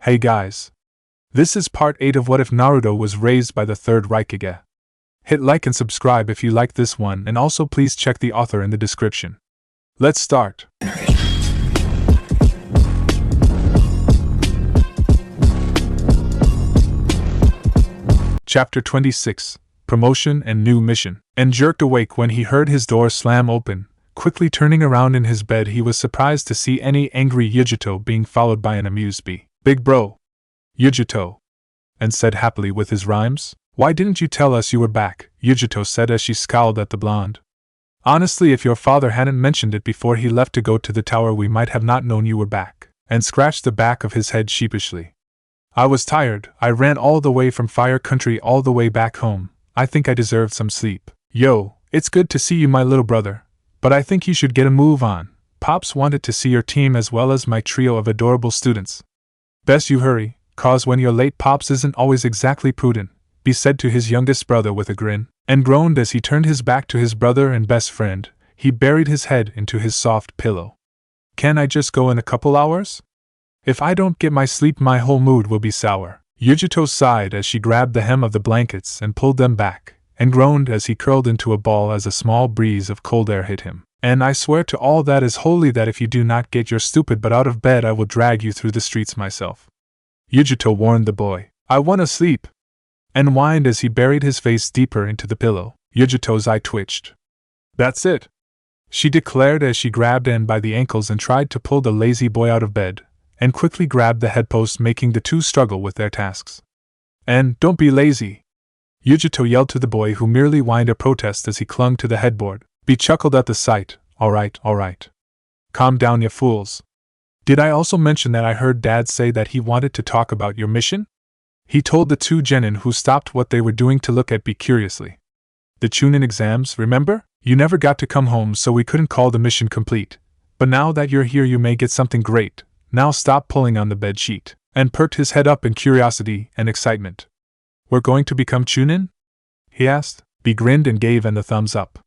Hey guys. This is part 8 of What If Naruto Was Raised by the Third Raikage. Hit like and subscribe if you like this one, and also please check the author in the description. Let's start. Chapter 26, Promotion and New Mission. And jerked awake when he heard his door slam open. Quickly turning around in his bed, he was surprised to see any angry Yujito being followed by an amused bee. Big bro. Yujito. And said happily with his rhymes. Why didn't you tell us you were back? Yujito said as she scowled at the blonde. Honestly, if your father hadn't mentioned it before he left to go to the tower, we might have not known you were back. And scratched the back of his head sheepishly. I was tired. I ran all the way from Fire Country all the way back home. I think I deserved some sleep. Yo, it's good to see you, my little brother. But I think you should get a move on. Pops wanted to see your team as well as my trio of adorable students. Best you hurry, cause when you're late, Pops isn't always exactly prudent, he said to his youngest brother with a grin, and groaned as he turned his back to his brother and best friend. He buried his head into his soft pillow. Can I just go in a couple hours? If I don't get my sleep, my whole mood will be sour. Yujito sighed as she grabbed the hem of the blankets and pulled them back, and groaned as he curled into a ball as a small breeze of cold air hit him. And I swear to all that is holy that if you do not get your stupid butt out of bed, I will drag you through the streets myself. Yujito warned the boy. I wanna sleep. And whined as he buried his face deeper into the pillow. Yujito's eye twitched. That's it, she declared as she grabbed Anne by the ankles and tried to pull the lazy boy out of bed, and quickly grabbed the headpost, making the two struggle with their tasks. And don't be lazy, Yujito yelled to the boy, who merely whined a protest as he clung to the headboard. Be chuckled at the sight. All right. Calm down, ya fools. Did I also mention that I heard Dad say that he wanted to talk about your mission? He told the two genin, who stopped what they were doing to look at B curiously. The Chunin exams, remember? You never got to come home, so we couldn't call the mission complete. But now that you're here, you may get something great. Now stop pulling on the bed sheet. And perked his head up in curiosity and excitement. We're going to become Chunin? He asked. B grinned and gave Anne the thumbs up.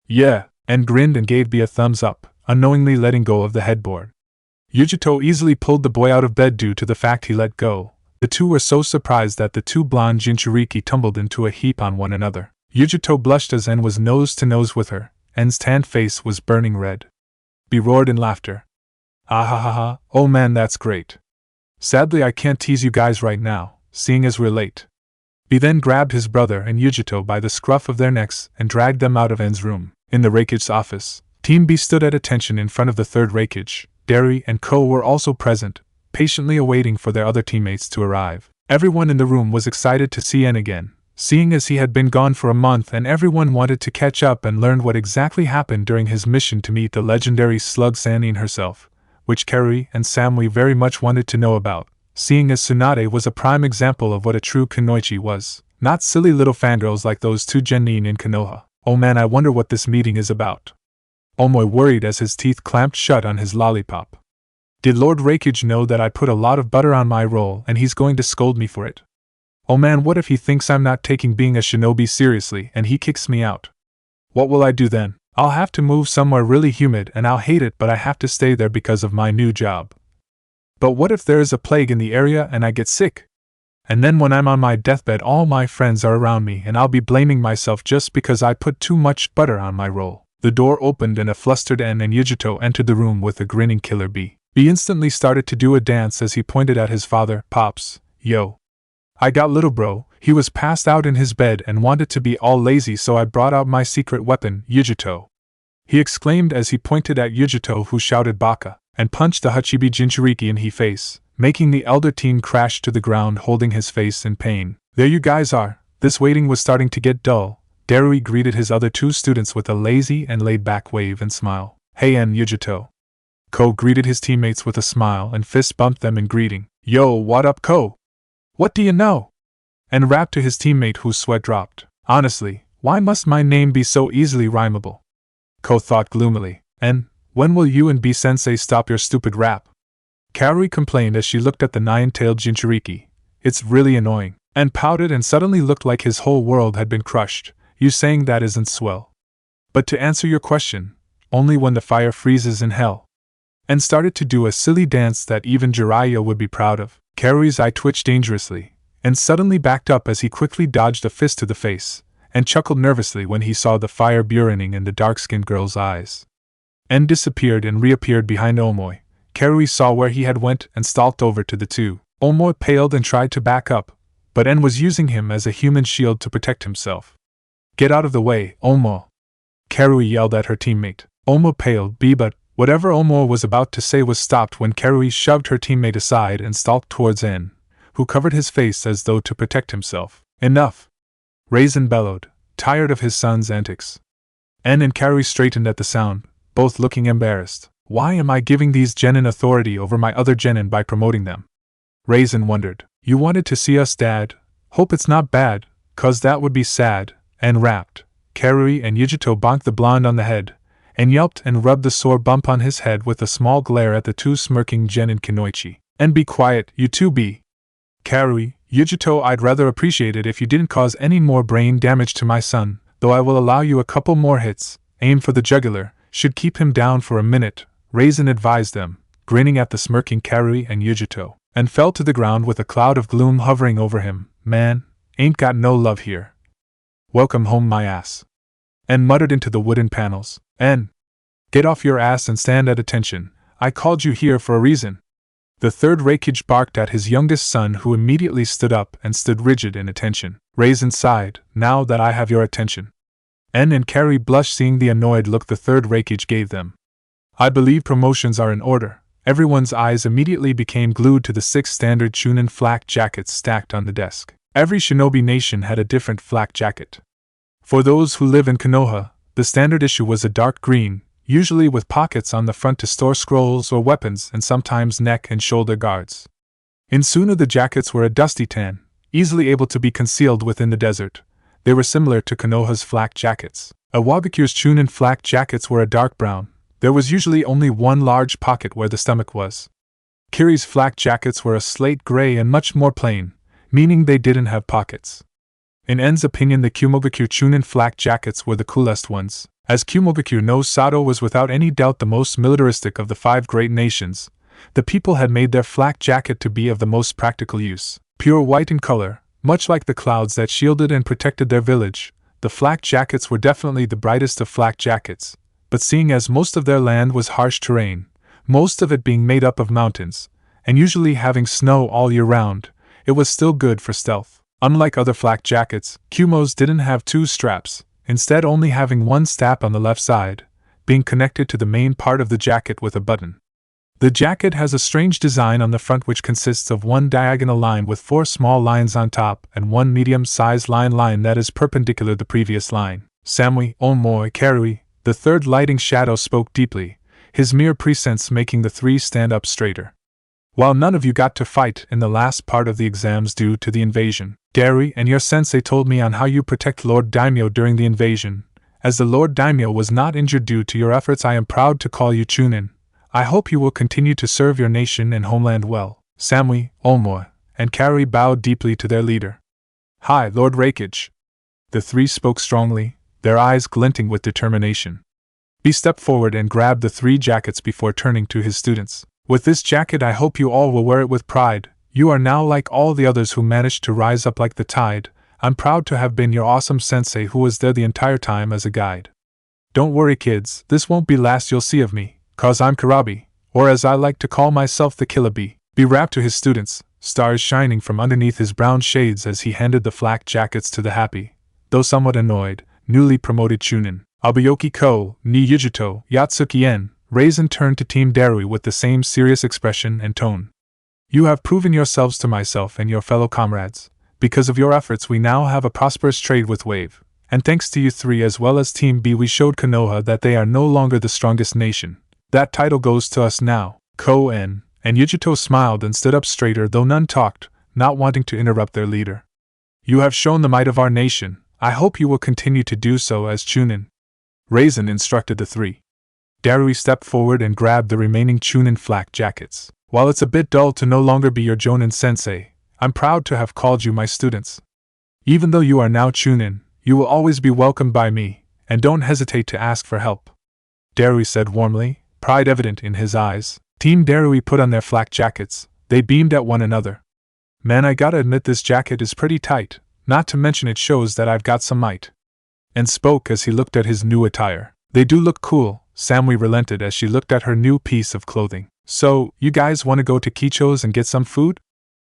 Yeah, and grinned and gave B a thumbs up, unknowingly letting go of the headboard. Yujito easily pulled the boy out of bed due to the fact he let go. The two were so surprised that the two blonde Jinchuuriki tumbled into a heap on one another. Yujito blushed as Anne was nose to nose with her. Anne's tanned face was burning red. B roared in laughter. Ah ha ha ha, oh man, that's great. Sadly, I can't tease you guys right now, seeing as we're late. B then grabbed his brother and Yujito by the scruff of their necks and dragged them out of Anne's room. In the Raikage's office, Team B stood at attention in front of the third Raikage. Derry and Ko were also present, patiently awaiting for their other teammates to arrive. Everyone in the room was excited to see Anne again, seeing as he had been gone for a month, and everyone wanted to catch up and learn what exactly happened during his mission to meet the legendary slug Sannin herself, which Karui and Samui very much wanted to know about, seeing as Tsunade was a prime example of what a true kunoichi was, not silly little fangirls like those two genin in Konoha. Oh man, I wonder what this meeting is about. Omoi worried as his teeth clamped shut on his lollipop. Did Lord Raikage know that I put a lot of butter on my roll and he's going to scold me for it? Oh man, what if he thinks I'm not taking being a shinobi seriously and he kicks me out? What will I do then? I'll have to move somewhere really humid and I'll hate it, but I have to stay there because of my new job. But what if there is a plague in the area and I get sick? And then when I'm on my deathbed, all my friends are around me and I'll be blaming myself just because I put too much butter on my roll. The door opened and a flustered Anne and Yujito entered the room with a grinning Killer B. B instantly started to do a dance as he pointed at his father. Pops, yo. I got little bro, he was passed out in his bed and wanted to be all lazy, so I brought out my secret weapon, Yujito. He exclaimed as he pointed at Yujito, who shouted Baka, and punched the Hachibi Jinchuuriki in his face, making the elder teen crash to the ground holding his face in pain. There you guys are. This waiting was starting to get dull. Darui greeted his other two students with a lazy and laid-back wave and smile. Hey and Yujito. Ko greeted his teammates with a smile and fist bumped them in greeting. Yo, what up, Ko? What do you know? And rapped to his teammate, whose sweat dropped. Honestly, why must my name be so easily rhymable? Ko thought gloomily. And when will you and B-sensei stop your stupid rap? Karui complained as she looked at the nine-tailed Jinchuuriki. It's really annoying. And pouted and suddenly looked like his whole world had been crushed. You saying that isn't swell. But to answer your question, only when the fire freezes in hell. And started to do a silly dance that even Jiraiya would be proud of. Karui's eye twitched dangerously, and suddenly backed up as he quickly dodged a fist to the face, and chuckled nervously when he saw the fire burning in the dark-skinned girl's eyes. En disappeared and reappeared behind Omoi. Karui saw where he had went and stalked over to the two. Omoi paled and tried to back up, but En was using him as a human shield to protect himself. "Get out of the way, Omo!" Karui yelled at her teammate. Omo paled, but whatever Omo was about to say was stopped when Karui shoved her teammate aside and stalked towards En, who covered his face as though to protect himself. "Enough!" Raisin bellowed, tired of his son's antics. En and Karui straightened at the sound, both looking embarrassed. "Why am I giving these genin authority over my other genin by promoting them?" Raisin wondered. "You wanted to see us, Dad? Hope it's not bad, 'cause that would be sad," En rapped. Karui and Yujito bonked the blonde on the head, and yelped and rubbed the sore bump on his head with a small glare at the two smirking genin Kinoichi. "And be quiet, you two be." "Karui, Yujito, I'd rather appreciate it if you didn't cause any more brain damage to my son, though I will allow you a couple more hits. Aim for the jugular, should keep him down for a minute," Raisin advised them, grinning at the smirking Karui and Yujito, and fell to the ground with a cloud of gloom hovering over him. "Man, ain't got no love here. Welcome home, my ass." En muttered into the wooden panels. "En, get off your ass and stand at attention. I called you here for a reason." The third Raikage barked at his youngest son, who immediately stood up and stood rigid in attention. Raisin sighed. "Now that I have your attention." En and Karui blushed seeing the annoyed look the third Raikage gave them. "I believe promotions are in order." Everyone's eyes immediately became glued to the 6 standard Chunin flak jackets stacked on the desk. Every shinobi nation had a different flak jacket. For those who live in Konoha, the standard issue was a dark green, usually with pockets on the front to store scrolls or weapons and sometimes neck and shoulder guards. In Suna the jackets were a dusty tan, easily able to be concealed within the desert. They were similar to Konoha's flak jackets. Iwagakure's Chunin flak jackets were a dark brown. There was usually only one large pocket where the stomach was. Kiri's flak jackets were a slate gray and much more plain, meaning they didn't have pockets. In En's opinion, the Kumogakure Chunin flak jackets were the coolest ones. As Kumogakure no Sato was without any doubt the most militaristic of the 5 great nations, the people had made their flak jacket to be of the most practical use. Pure white in color, much like the clouds that shielded and protected their village, the flak jackets were definitely the brightest of flak jackets, but seeing as most of their land was harsh terrain, most of it being made up of mountains, and usually having snow all year round, it was still good for stealth. Unlike other flak jackets, Kumo's didn't have 2 straps, instead only having 1 strap on the left side, being connected to the main part of the jacket with a button. The jacket has a strange design on the front which consists of 1 diagonal line with 4 small lines on top and 1 medium-sized line that is perpendicular to the previous line. Samui, Omoi, Karui, the third lighting shadow, spoke deeply, his mere presence making the 3 stand up straighter. "While none of you got to fight in the last part of the exams due to the invasion, Gary and your sensei told me on how you protect Lord Daimyo during the invasion. As the Lord Daimyo was not injured due to your efforts, I am proud to call you Chunin. I hope you will continue to serve your nation and homeland well." Samui, Omoi, and Karui bowed deeply to their leader. "Hi, Lord Raikage." The 3 spoke strongly, their eyes glinting with determination. He stepped forward and grabbed the 3 jackets before turning to his students. "With this jacket I hope you all will wear it with pride. You are now like all the others who managed to rise up like the tide. I'm proud to have been your awesome sensei who was there the entire time as a guide. Don't worry kids, this won't be last you'll see of me, 'cause I'm Karabi, or as I like to call myself the Killer Bee." He rapped to his students, stars shining from underneath his brown shades as he handed the flak jackets to the happy, though somewhat annoyed, newly promoted Chunin. "Abayoki ko, ni Yujito, Yatsuki en." Raisin turned to Team Darui with the same serious expression and tone. "You have proven yourselves to myself and your fellow comrades. Because of your efforts we now have a prosperous trade with Wave, and thanks to you 3 as well as Team B we showed Konoha that they are no longer the strongest nation. That title goes to us now, Ko-en," and Yujito smiled and stood up straighter though none talked, not wanting to interrupt their leader. "You have shown the might of our nation. I hope you will continue to do so as Chunin," Raisin instructed the 3. Darui stepped forward and grabbed the remaining Chunin flak jackets. "While it's a bit dull to no longer be your Jonin sensei, I'm proud to have called you my students. Even though you are now Chunin, you will always be welcomed by me, and don't hesitate to ask for help," Darui said warmly, pride evident in his eyes. Team Darui put on their flak jackets. They beamed at one another. Man, I gotta admit this jacket is pretty tight, not to mention it shows that I've got some might. And spoke as he looked at his new attire. They do look cool, Samui relented as she looked at her new piece of clothing. So, you guys want to go to Kicho's and get some food?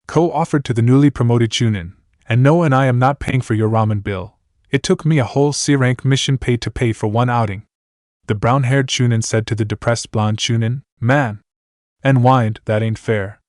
Ko offered to the newly promoted Chunin. And no, and I am not paying for your ramen bill. It took me a whole C-rank mission paid to pay for one outing. The brown-haired Chunin said to the depressed blonde Chunin, man. And whined, that ain't fair.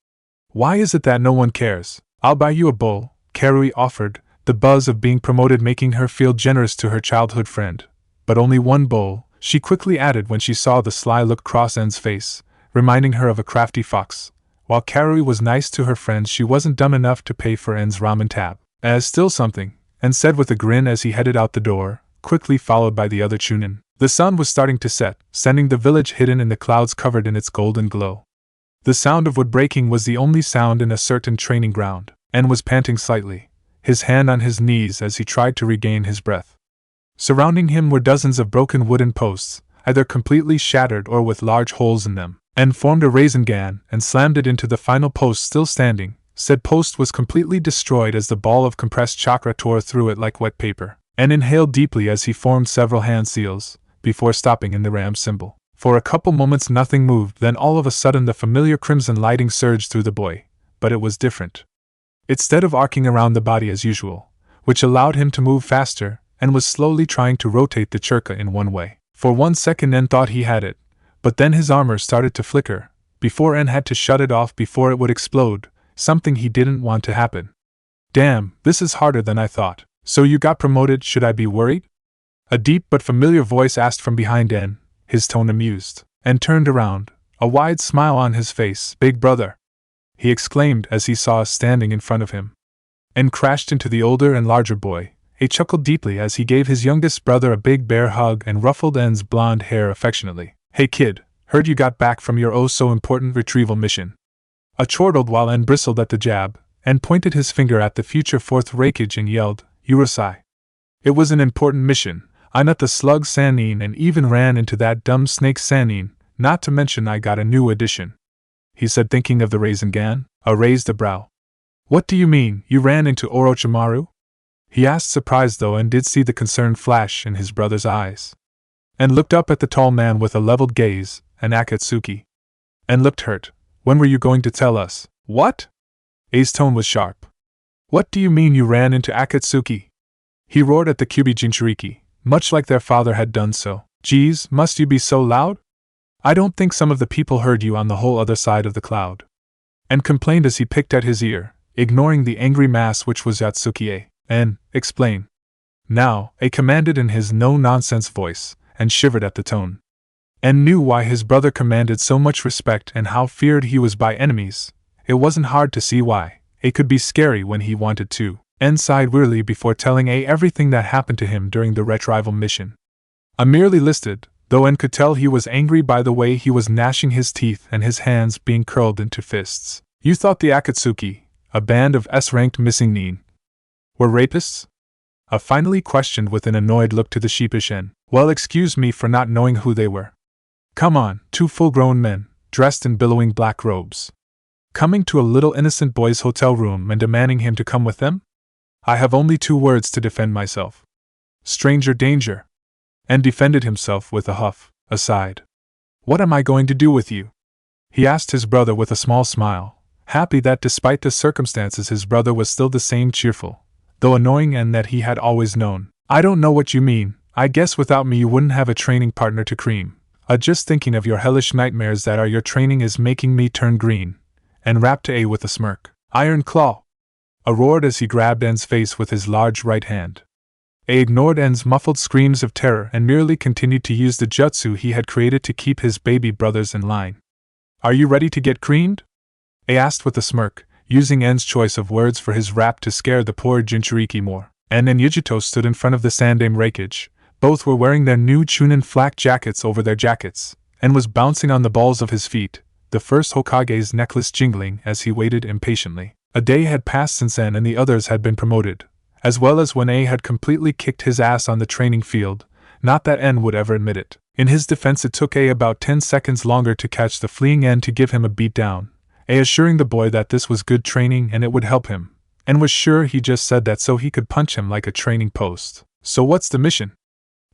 Why is it that no one cares? I'll buy you a bowl, Karui offered, the buzz of being promoted making her feel generous to her childhood friend. But only one bowl, she quickly added when she saw the sly look cross En's face, reminding her of a crafty fox. While Karui was nice to her friends, she wasn't dumb enough to pay for En's ramen tab. As still something, En said with a grin as he headed out the door, quickly followed by the other Chunin. The sun was starting to set, sending the village hidden in the clouds covered in its golden glow. The sound of wood breaking was the only sound in a certain training ground. En was panting slightly, his hand on his knees as he tried to regain his breath. Surrounding him were dozens of broken wooden posts, either completely shattered or with large holes in them. En formed a raisin gan and slammed it into the final post still standing. Said post was completely destroyed as the ball of compressed chakra tore through it like wet paper. En inhaled deeply as he formed several hand seals, before stopping in the ram symbol. For a couple moments nothing moved, then all of a sudden the familiar crimson lighting surged through the boy. But it was different. Instead of arcing around the body as usual, which allowed him to move faster, and was slowly trying to rotate the churka in one way. For 1 second En thought he had it, but then his armor started to flicker, before En had to shut it off before it would explode, something he didn't want to happen. Damn, this is harder than I thought. So you got promoted, should I be worried? A deep but familiar voice asked from behind En, his tone amused. En turned around, a wide smile on his face. Big brother! He exclaimed as he saw us standing in front of him. En crashed into the older and larger boy. He chuckled deeply as he gave his youngest brother a big bear hug and ruffled En's blonde hair affectionately. Hey kid, heard you got back from your oh-so-important retrieval mission. A chortled while En bristled at the jab, and pointed his finger at the future fourth Raikage and yelled, Urusai. It was an important mission. I nut the slug Sanine and even ran into that dumb snake Sanine, not to mention I got a new addition. He said, thinking of the raisin gan, raised a brow. What do you mean, you ran into Orochimaru? He asked, surprised though, and did see the concern flash in his brother's eyes. And looked up at the tall man with a leveled gaze, and Akatsuki. And looked hurt. When were you going to tell us? What? A's tone was sharp. What do you mean you ran into Akatsuki? He roared at the Kyuubi Jinchuuriki, much like their father had done so. Geez, must you be so loud? I don't think some of the people heard you on the whole other side of the cloud. And complained as he picked at his ear, ignoring the angry mass which was Yatsuki. And, explain. Now, A commanded in his no-nonsense voice, and shivered at the tone. And knew why his brother commanded so much respect and how feared he was by enemies. It wasn't hard to see why. A could be scary when he wanted to. En sighed wearily before telling A everything that happened to him during the retrieval mission. A merely listed, though En could tell he was angry by the way he was gnashing his teeth and his hands being curled into fists. You thought the Akatsuki, a band of S-ranked missing nin, were rapists? A finally questioned with an annoyed look to the sheepish En. Well, excuse me for not knowing who they were. Come on, 2 full-grown men, dressed in billowing black robes. Coming to a little innocent boy's hotel room and demanding him to come with them? I have only 2 words to defend myself. Stranger danger. And defended himself with a huff, aside. What am I going to do with you? He asked his brother with a small smile, happy that despite the circumstances his brother was still the same cheerful, though annoying and that he had always known. I don't know what you mean. I guess without me you wouldn't have a training partner to cream. Just thinking of your hellish nightmares that are your training is making me turn green. And rapped A with a smirk. Iron Claw! A roared as he grabbed En's face with his large right hand. A ignored En's muffled screams of terror and merely continued to use the jutsu he had created to keep his baby brothers in line. Are you ready to get creamed? A asked with a smirk, using En's choice of words for his rap to scare the poor Jinchuuriki more. En and Yujito stood in front of the Sandaime Raikage. Both were wearing their new Chunin flak jackets over their jackets, and was bouncing on the balls of his feet, the first Hokage's necklace jingling as he waited impatiently. A day had passed since En and the others had been promoted, as well as when A had completely kicked his ass on the training field, not that En would ever admit it. In his defense, it took A about 10 seconds longer to catch the fleeing En to give him a beat down. assuring the boy that this was good training and it would help him, and was sure he just said that so he could punch him like a training post. So what's the mission?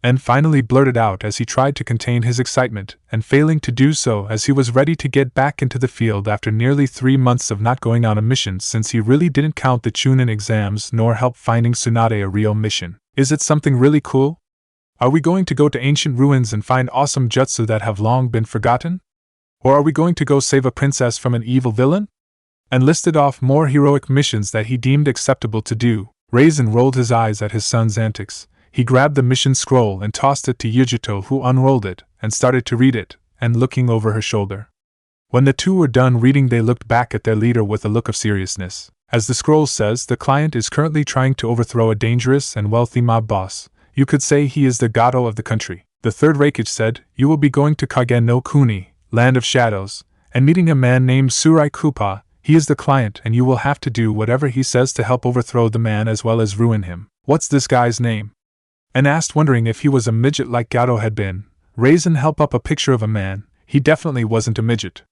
And finally blurted out as he tried to contain his excitement, and failing to do so as he was ready to get back into the field after nearly 3 months of not going on a mission since he really didn't count the Chunin exams nor help finding Tsunade a real mission. Is it something really cool? Are we going to go to ancient ruins and find awesome jutsu that have long been forgotten? Or are we going to go save a princess from an evil villain? And listed off more heroic missions that he deemed acceptable to do. Raisin rolled his eyes at his son's antics. He grabbed the mission scroll and tossed it to Yujito, who unrolled it and started to read it, and looking over her shoulder. When the two were done reading, they looked back at their leader with a look of seriousness. As the scroll says, the client is currently trying to overthrow a dangerous and wealthy mob boss. You could say he is the Gato of the country. The third Raikage said, you will be going to Kage no Kuni, Land of Shadows, and meeting a man named Surai Kupa. He is the client and you will have to do whatever he says to help overthrow the man as well as ruin him. What's this guy's name? And asked, wondering if he was a midget like Gato had been. Raisin held up a picture of a man. He definitely wasn't a midget.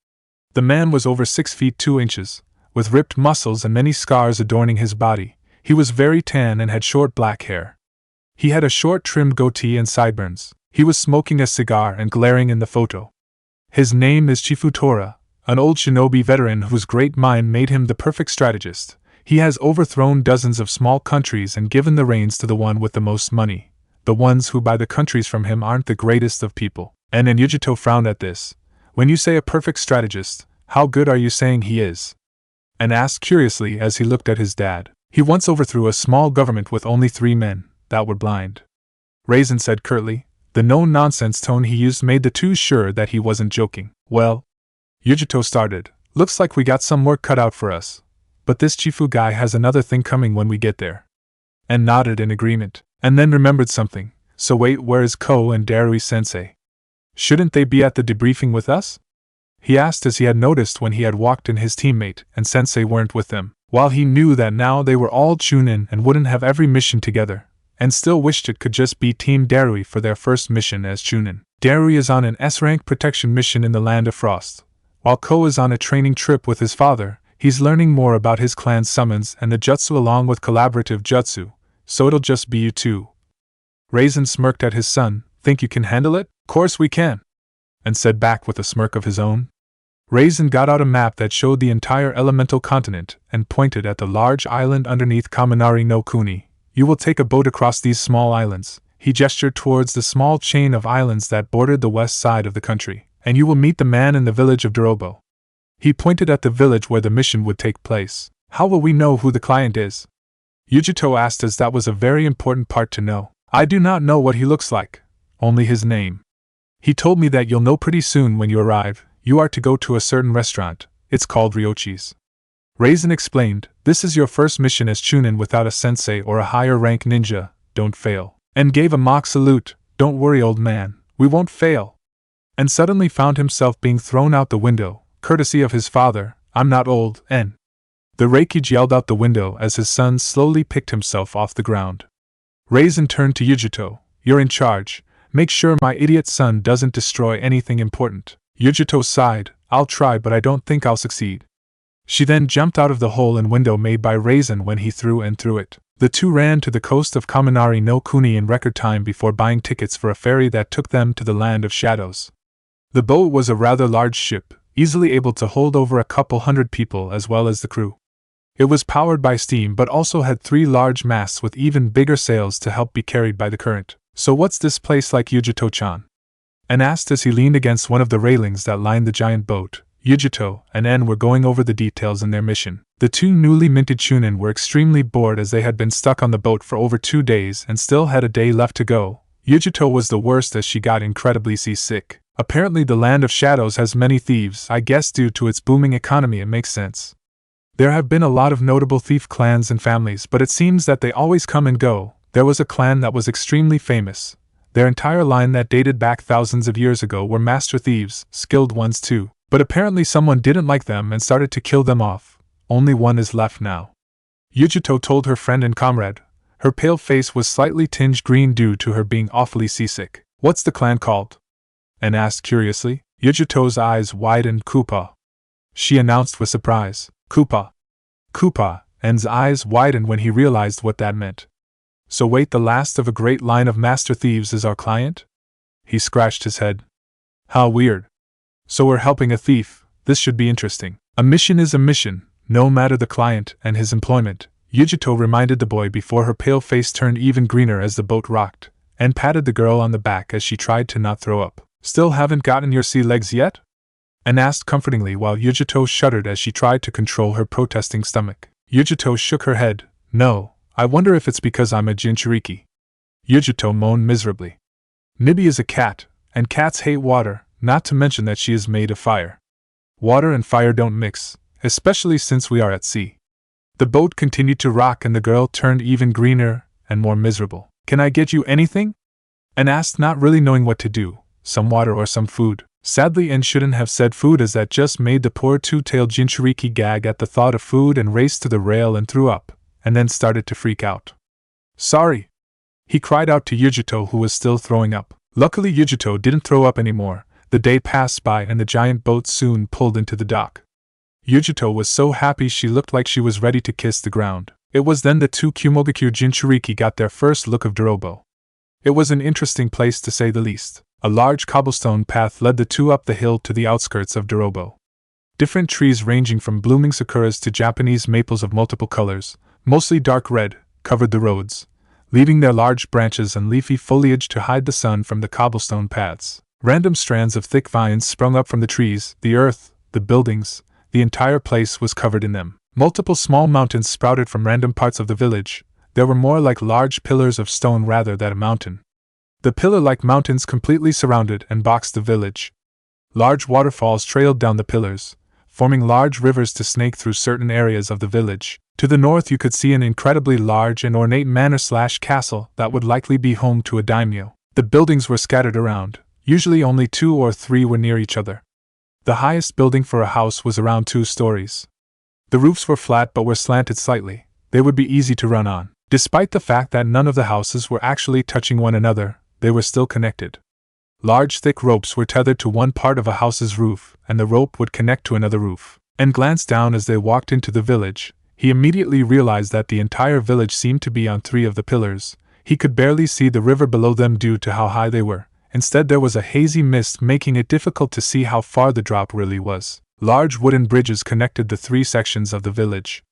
The man was over 6 feet 2 inches, with ripped muscles and many scars adorning his body. He was very tan and had short black hair. He had a short trimmed goatee and sideburns. He was smoking a cigar and glaring in the photo. His name is Chifutora, an old shinobi veteran whose great mind made him the perfect strategist. He has overthrown dozens of small countries and given the reins to the one with the most money. The ones who buy the countries from him aren't the greatest of people. And Yujito frowned at this. When you say a perfect strategist, how good are you saying he is? And asked curiously as he looked at his dad. He once overthrew a small government with only 3 men that were blind. Raisin said curtly. The no-nonsense tone he used made the two sure that he wasn't joking. Well, Yujito started. Looks like we got some work cut out for us. But this Chifu guy has another thing coming when we get there. And nodded in agreement. And then remembered something. So wait, where is Ko and Darui-sensei? Shouldn't they be at the debriefing with us? He asked as he had noticed when he had walked in his teammate and sensei weren't with them. While he knew that now they were all Chunin and wouldn't have every mission together, and still wished it could just be Team Darui for their first mission as Chunin. Darui is on an S-rank protection mission in the Land of Frost. While Ko is on a training trip with his father, he's learning more about his clan's summons and the jutsu along with collaborative jutsu. So it'll just be you two. Raisin smirked at his son. Think you can handle it? Course we can. And said back with a smirk of his own. Raisin got out a map that showed the entire elemental continent and pointed at the large island underneath Kaminari no Kuni. You will take a boat across these small islands. He gestured towards the small chain of islands that bordered the west side of the country, and you will meet the man in the village of Dorobo. He pointed at the village where the mission would take place. How will we know who the client is? Yujito asked, as that was a very important part to know. I do not know what he looks like, only his name. He told me that you'll know pretty soon when you arrive. You are to go to a certain restaurant. It's called Ryochi's. Raisin explained, this is your first mission as Chunin without a sensei or a higher rank ninja. Don't fail. And gave a mock salute. Don't worry, old man, we won't fail. And suddenly found himself being thrown out the window, courtesy of his father. I'm not old, N. The Raikage yelled out the window as his son slowly picked himself off the ground. Raisin turned to Yujito. You're in charge. Make sure my idiot son doesn't destroy anything important. Yujito sighed. I'll try, but I don't think I'll succeed. She then jumped out of the hole and window made by Raisin when he threw it. The two ran to the coast of Kaminari no Kuni in record time before buying tickets for a ferry that took them to the Land of Shadows. The boat was a rather large ship, easily able to hold over a couple hundred people as well as the crew. It was powered by steam but also had 3 large masts with even bigger sails to help be carried by the current. So what's this place like, Yujito-chan? And asked as he leaned against one of the railings that lined the giant boat. Yujito and En were going over the details in their mission. The two newly minted Chunin were extremely bored as they had been stuck on the boat for over 2 days and still had a day left to go. Yujito was the worst as she got incredibly seasick. Apparently the Land of Shadows has many thieves. I guess due to its booming economy it makes sense. There have been a lot of notable thief clans and families, but it seems that they always come and go. There was a clan that was extremely famous. Their entire line that dated back thousands of years ago were master thieves, skilled ones too. But apparently someone didn't like them and started to kill them off. Only one is left now. Yujito told her friend and comrade. Her pale face was slightly tinged green due to her being awfully seasick. What's the clan called? And asked curiously. Yujito's eyes widened. Kupa. she announced with surprise. Koopa. Koopa, En's eyes widened when he realized what that meant. So wait, the last of a great line of master thieves is our client? He scratched his head. How weird. So we're helping a thief, this should be interesting. A mission is a mission, no matter the client and his employment, Yujito reminded the boy before her pale face turned even greener as the boat rocked, and patted the girl on the back as she tried to not throw up. Still haven't gotten your sea legs yet? And asked comfortingly while Yujito shuddered as she tried to control her protesting stomach. Yujito shook her head. No, I wonder if it's because I'm a Jinchuuriki. Yujito moaned miserably. Nibby is a cat, and cats hate water, not to mention that she is made of fire. Water and fire don't mix, especially since we are at sea. The boat continued to rock and the girl turned even greener and more miserable. Can I get you anything? And asked, not really knowing what to do, some water or some food. Sadly, En shouldn't have said food, as that just made the poor two-tailed Jinchuuriki gag at the thought of food and raced to the rail and threw up, and then started to freak out. Sorry! He cried out to Yujito, who was still throwing up. Luckily Yujito didn't throw up anymore. The day passed by and the giant boat soon pulled into the dock. Yujito was so happy she looked like she was ready to kiss the ground. It was then the two Kumogakure Jinchuuriki got their first look of Dorobo. It was an interesting place to say the least. A large cobblestone path led the two up the hill to the outskirts of Dorobo. Different trees ranging from blooming sakuras to Japanese maples of multiple colors, mostly dark red, covered the roads, leaving their large branches and leafy foliage to hide the sun from the cobblestone paths. Random strands of thick vines sprung up from the trees, the earth, the buildings, the entire place was covered in them. Multiple small mountains sprouted from random parts of the village. They were more like large pillars of stone rather than a mountain. The pillar-like mountains completely surrounded and boxed the village. Large waterfalls trailed down the pillars, forming large rivers to snake through certain areas of the village. To the north you could see an incredibly large and ornate manor/castle that would likely be home to a daimyo. The buildings were scattered around. Usually only 2 or 3 were near each other. The highest building for a house was around 2 stories. The roofs were flat but were slanted slightly. They would be easy to run on. Despite the fact that none of the houses were actually touching one another, they were still connected. Large thick ropes were tethered to one part of a house's roof, and the rope would connect to another roof. And glanced down as they walked into the village. He immediately realized that the entire village seemed to be on 3 of the pillars. He could barely see the river below them due to how high they were. Instead, there was a hazy mist making it difficult to see how far the drop really was. Large wooden bridges connected the 3 sections of the village.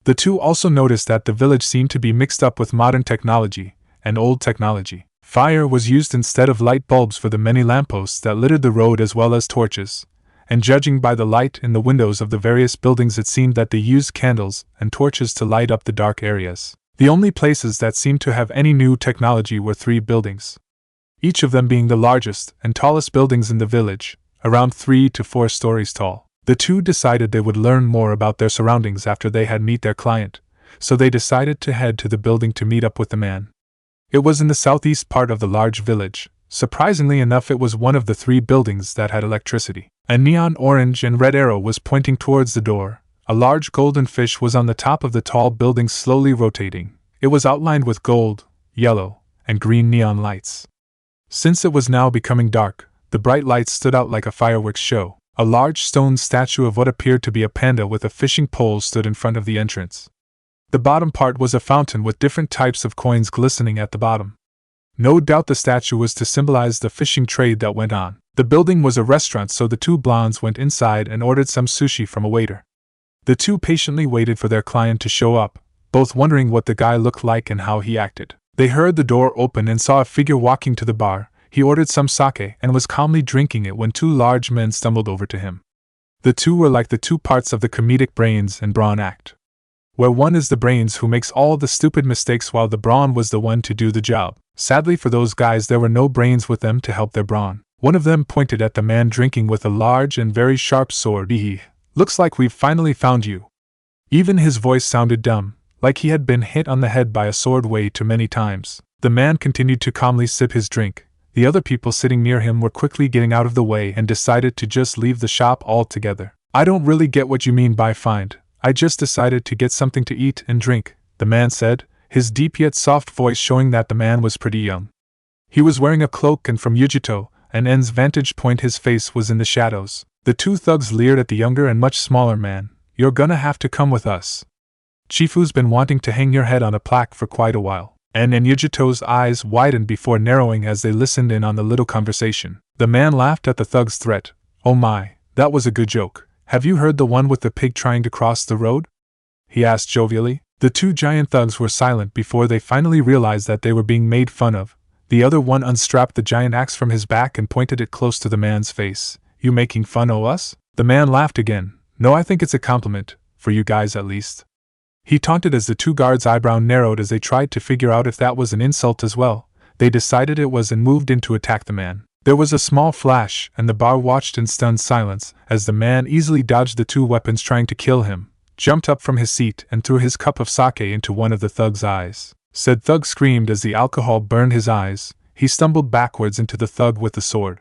The two also noticed that the village seemed to be mixed up with modern technology and old technology. Fire was used instead of light bulbs for the many lampposts that littered the road, as well as torches, and judging by the light in the windows of the various buildings, it seemed that they used candles and torches to light up the dark areas. The only places that seemed to have any new technology were 3 buildings, each of them being the largest and tallest buildings in the village, around 3 to 4 stories tall. The two decided they would learn more about their surroundings after they had met their client, so they decided to head to the building to meet up with the man. It was in the southeast part of the large village. Surprisingly enough, it was one of the 3 buildings that had electricity. A neon orange and red arrow was pointing towards the door. A large golden fish was on the top of the tall building, slowly rotating. It was outlined with gold, yellow, and green neon lights. Since it was now becoming dark, the bright lights stood out like a fireworks show. A large stone statue of what appeared to be a panda with a fishing pole stood in front of the entrance. The bottom part was a fountain with different types of coins glistening at the bottom. No doubt the statue was to symbolize the fishing trade that went on. The building was a restaurant, so the 2 blondes went inside and ordered some sushi from a waiter. The 2 patiently waited for their client to show up, both wondering what the guy looked like and how he acted. They heard the door open and saw a figure walking to the bar. He ordered some sake and was calmly drinking it when 2 large men stumbled over to him. The 2 were like the 2 parts of the comedic brains and brawn act, where one is the brains who makes all the stupid mistakes while the brawn was the one to do the job. Sadly for those guys, there were no brains with them to help their brawn. One of them pointed at the man drinking with a large and very sharp sword. Looks like we've finally found you. Even his voice sounded dumb, like he had been hit on the head by a sword way too many times. The man continued to calmly sip his drink. The other people sitting near him were quickly getting out of the way and decided to just leave the shop altogether. I don't really get what you mean by find. I just decided to get something to eat and drink, the man said, his deep yet soft voice showing that the man was pretty young. He was wearing a cloak, and from Yujito and En's vantage point his face was in the shadows. The two thugs leered at the younger and much smaller man. You're gonna have to come with us. Chifu's been wanting to hang your head on a plaque for quite a while. And Yujito's eyes widened before narrowing as they listened in on the little conversation. The man laughed at the thug's threat. Oh my, that was a good joke. Have you heard the one with the pig trying to cross the road? He asked jovially. The two giant thugs were silent before they finally realized that they were being made fun of. The other one unstrapped the giant axe from his back and pointed it close to the man's face. You making fun of us? The man laughed again. No, I think it's a compliment, for you guys at least. He taunted as the two guards' eyebrow narrowed as they tried to figure out if that was an insult as well. They decided it was and moved in to attack the man. There was a small flash, and the bar watched in stunned silence as the man easily dodged the two weapons trying to kill him, jumped up from his seat and threw his cup of sake into one of the thug's eyes. Said thug screamed as the alcohol burned his eyes. He stumbled backwards into the thug with the sword.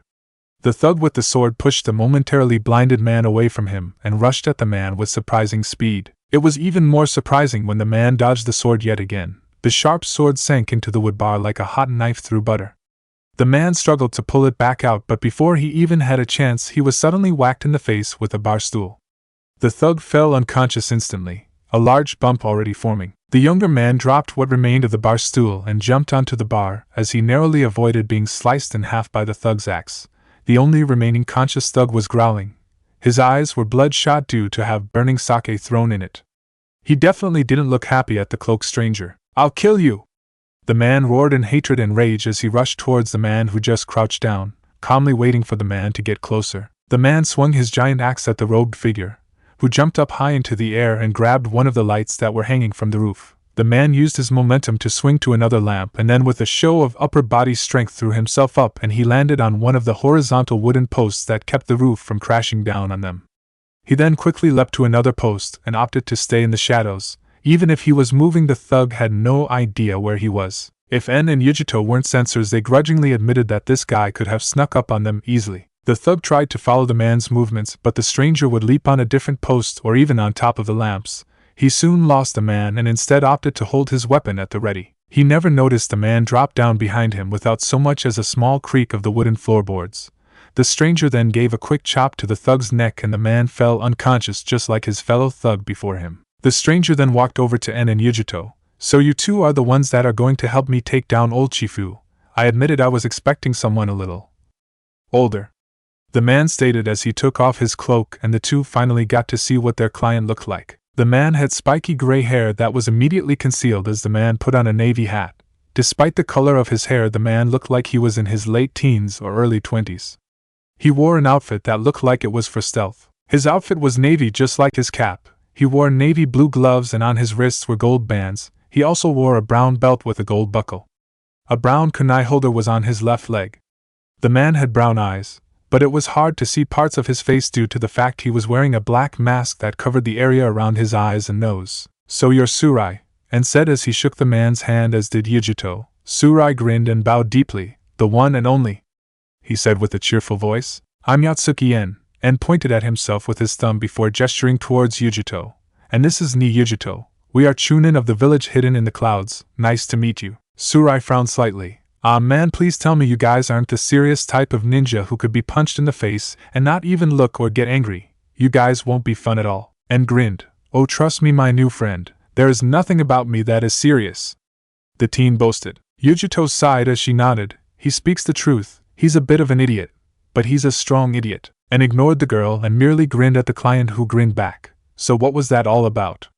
The thug with the sword pushed the momentarily blinded man away from him and rushed at the man with surprising speed. It was even more surprising when the man dodged the sword yet again. The sharp sword sank into the wood bar like a hot knife through butter. The man struggled to pull it back out, but before he even had a chance, he was suddenly whacked in the face with a bar stool. The thug fell unconscious instantly, a large bump already forming. The younger man dropped what remained of the bar stool and jumped onto the bar as he narrowly avoided being sliced in half by the thug's axe. The only remaining conscious thug was growling. His eyes were bloodshot due to have burning sake thrown in it. He definitely didn't look happy at the cloaked stranger. I'll kill you! The man roared in hatred and rage as he rushed towards the man who just crouched down, calmly waiting for the man to get closer. The man swung his giant axe at the robed figure, who jumped up high into the air and grabbed one of the lights that were hanging from the roof. The man used his momentum to swing to another lamp and then with a show of upper body strength threw himself up and he landed on one of the horizontal wooden posts that kept the roof from crashing down on them. He then quickly leapt to another post and opted to stay in the shadows. Even if he was moving, the thug had no idea where he was. If En and Yujito weren't censors, they grudgingly admitted that this guy could have snuck up on them easily. The thug tried to follow the man's movements, but the stranger would leap on a different post or even on top of the lamps. He soon lost the man and instead opted to hold his weapon at the ready. He never noticed the man drop down behind him without so much as a small creak of the wooden floorboards. The stranger then gave a quick chop to the thug's neck and the man fell unconscious just like his fellow thug before him. The stranger then walked over to En and Yujito. So you two are the ones that are going to help me take down old Chifu? I admitted I was expecting someone a little older. The man stated as he took off his cloak and the two finally got to see what their client looked like. The man had spiky gray hair that was immediately concealed as the man put on a navy hat. Despite the color of his hair, the man looked like he was in his late teens or early 20s. He wore an outfit that looked like it was for stealth. His outfit was navy just like his cap. He wore navy blue gloves and on his wrists were gold bands. He also wore a brown belt with a gold buckle. A brown kunai holder was on his left leg. The man had brown eyes, but it was hard to see parts of his face due to the fact he was wearing a black mask that covered the area around his eyes and nose. So you're Surai, and said as he shook the man's hand, as did Yujito. Surai grinned and bowed deeply. The one and only, he said with a cheerful voice. I'm Yatsuki-en, and pointed at himself with his thumb before gesturing towards Yujito. And this is Ni Yujito. We are Chunin of the village hidden in the clouds. Nice to meet you. Surai frowned slightly. Ah man, please tell me you guys aren't the serious type of ninja who could be punched in the face and not even look or get angry. You guys won't be fun at all. And grinned. Oh, trust me, my new friend. There is nothing about me that is serious, the teen boasted. Yujito sighed as she nodded. He speaks the truth. He's a bit of an idiot, but he's a strong idiot. And ignored the girl and merely grinned at the client who grinned back. So what was that all about?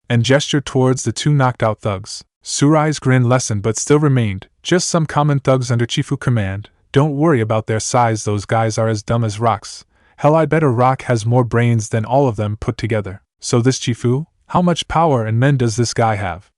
And gestured towards the two knocked out thugs. Surai's grin lessened but still remained. Just some common thugs under Chifu command. Don't worry about their size, those guys are as dumb as rocks. Hell, I bet a rock has more brains than all of them put together. So this Chifu? How much power and men does this guy have?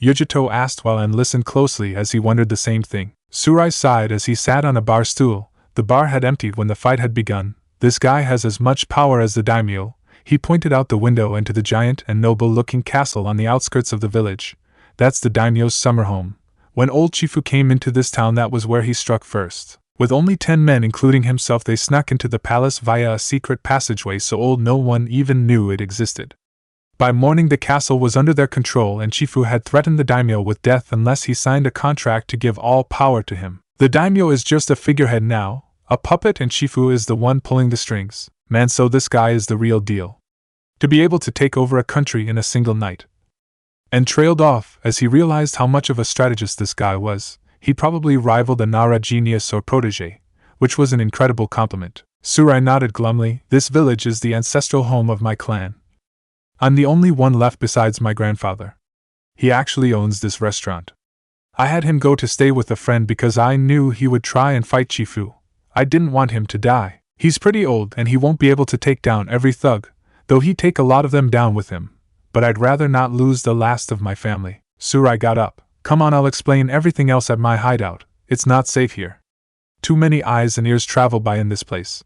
Yujito asked while En listened closely as he wondered the same thing. Surai sighed as he sat on a bar stool. The bar had emptied when the fight had begun. This guy has as much power as the daimyo. He pointed out the window into the giant and noble-looking castle on the outskirts of the village. That's the daimyo's summer home. When old Chifu came into this town, that was where he struck first. With only 10 men including himself, they snuck into the palace via a secret passageway so old no one even knew it existed. By morning the castle was under their control and Chifu had threatened the daimyo with death unless he signed a contract to give all power to him. The daimyo is just a figurehead now, a puppet, and Chifu is the one pulling the strings. Man, so this guy is the real deal. To be able to take over a country in a single night. And trailed off as he realized how much of a strategist this guy was. He probably rivaled a Nara genius or protege, which was an incredible compliment. Surai nodded glumly. This village is the ancestral home of my clan. I'm the only one left besides my grandfather. He actually owns this restaurant. I had him go to stay with a friend because I knew he would try and fight Chifu. I didn't want him to die. He's pretty old and he won't be able to take down every thug, though he'd take a lot of them down with him. But I'd rather not lose the last of my family. Surai got up. Come on, I'll explain everything else at my hideout. It's not safe here. Too many eyes and ears travel by in this place.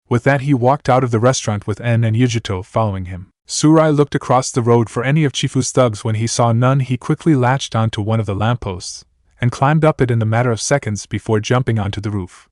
With that he walked out of the restaurant with En and Yujito following him. Surai looked across the road for any of Chifu's thugs. When he saw none, he quickly latched onto one of the lampposts and climbed up it in the matter of seconds before jumping onto the roof.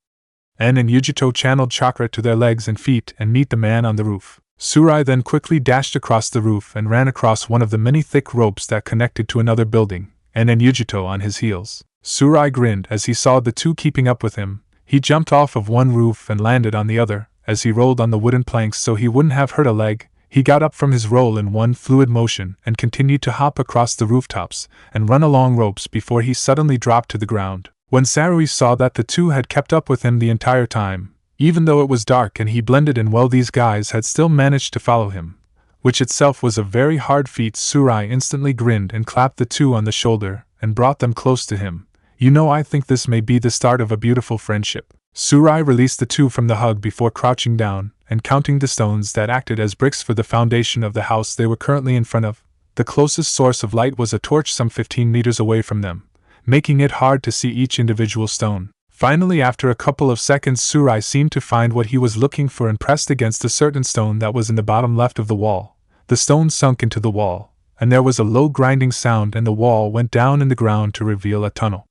En and Yujito channeled chakra to their legs and feet and meet the man on the roof. Surai then quickly dashed across the roof and ran across one of the many thick ropes that connected to another building, En and Yujito on his heels. Surai grinned as he saw the two keeping up with him. He jumped off of one roof and landed on the other. As he rolled on the wooden planks so he wouldn't have hurt a leg, he got up from his roll in one fluid motion and continued to hop across the rooftops and run along ropes before he suddenly dropped to the ground. When Sarui saw that the two had kept up with him the entire time, even though it was dark and he blended in well, these guys had still managed to follow him, which itself was a very hard feat. Surai instantly grinned and clapped the two on the shoulder and brought them close to him. You know, I think this may be the start of a beautiful friendship. Surai released the two from the hug before crouching down and counting the stones that acted as bricks for the foundation of the house they were currently in front of. The closest source of light was a torch some 15 meters away from them, making it hard to see each individual stone. Finally, after a couple of seconds, Surai seemed to find what he was looking for and pressed against a certain stone that was in the bottom left of the wall. The stone sunk into the wall, and there was a low grinding sound and the wall went down in the ground to reveal a tunnel.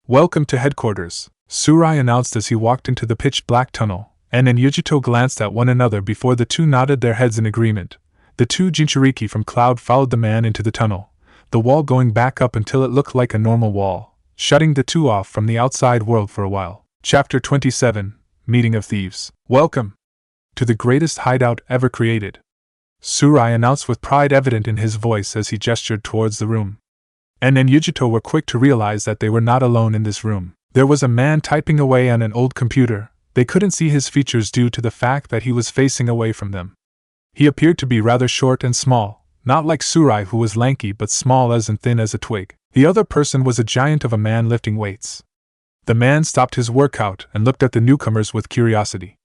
Welcome to headquarters, Surai announced as he walked into the pitch-black tunnel. En and Yujito glanced at one another before the two nodded their heads in agreement. The two Jinchuuriki from Cloud followed the man into the tunnel, the wall going back up until it looked like a normal wall, shutting the two off from the outside world for a while. Chapter 27, Meeting of Thieves. Welcome to the greatest hideout ever created, Surai announced with pride evident in his voice as he gestured towards the room. En and Yujito were quick to realize that they were not alone in this room. There was a man typing away on an old computer. They couldn't see his features due to the fact that he was facing away from them. He appeared to be rather short and small, not like Surai who was lanky but small as and thin as a twig. The other person was a giant of a man lifting weights. The man stopped his workout and looked at the newcomers with curiosity.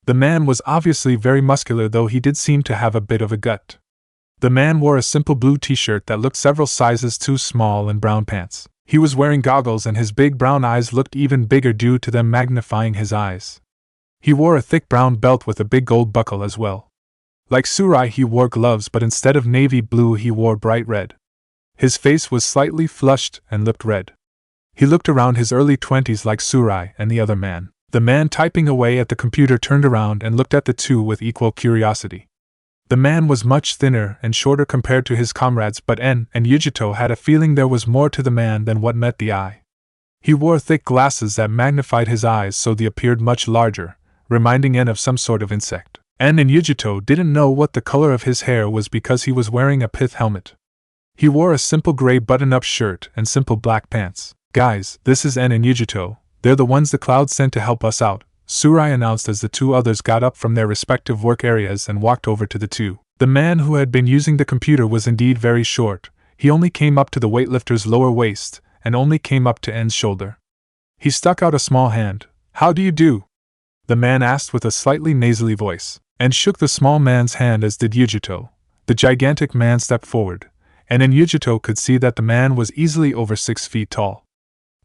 The man was obviously very muscular, though he did seem to have a bit of a gut. The man wore a simple blue t-shirt that looked several sizes too small and brown pants. He was wearing goggles and his big brown eyes looked even bigger due to them magnifying his eyes. He wore a thick brown belt with a big gold buckle as well. Like Surai, he wore gloves, but instead of navy blue he wore bright red. His face was slightly flushed and looked red. He looked around his early 20s like Surai and the other man. The man typing away at the computer turned around and looked at the two with equal curiosity. The man was much thinner and shorter compared to his comrades, but En and Yujito had a feeling there was more to the man than what met the eye. He wore thick glasses that magnified his eyes so they appeared much larger, reminding En of some sort of insect. En and Yujito didn't know what the color of his hair was because he was wearing a pith helmet. He wore a simple gray button-up shirt and simple black pants. Guys, this is En and Yujito. They're the ones the Cloud sent to help us out, Surai announced as the two others got up from their respective work areas and walked over to the two. The man who had been using the computer was indeed very short. He only came up to the weightlifter's lower waist, and only came up to En's shoulder. He stuck out a small hand. How do you do? The man asked with a slightly nasally voice, and shook the small man's hand, as did Yujito. The gigantic man stepped forward, and in Yujito could see that the man was easily over 6 feet tall.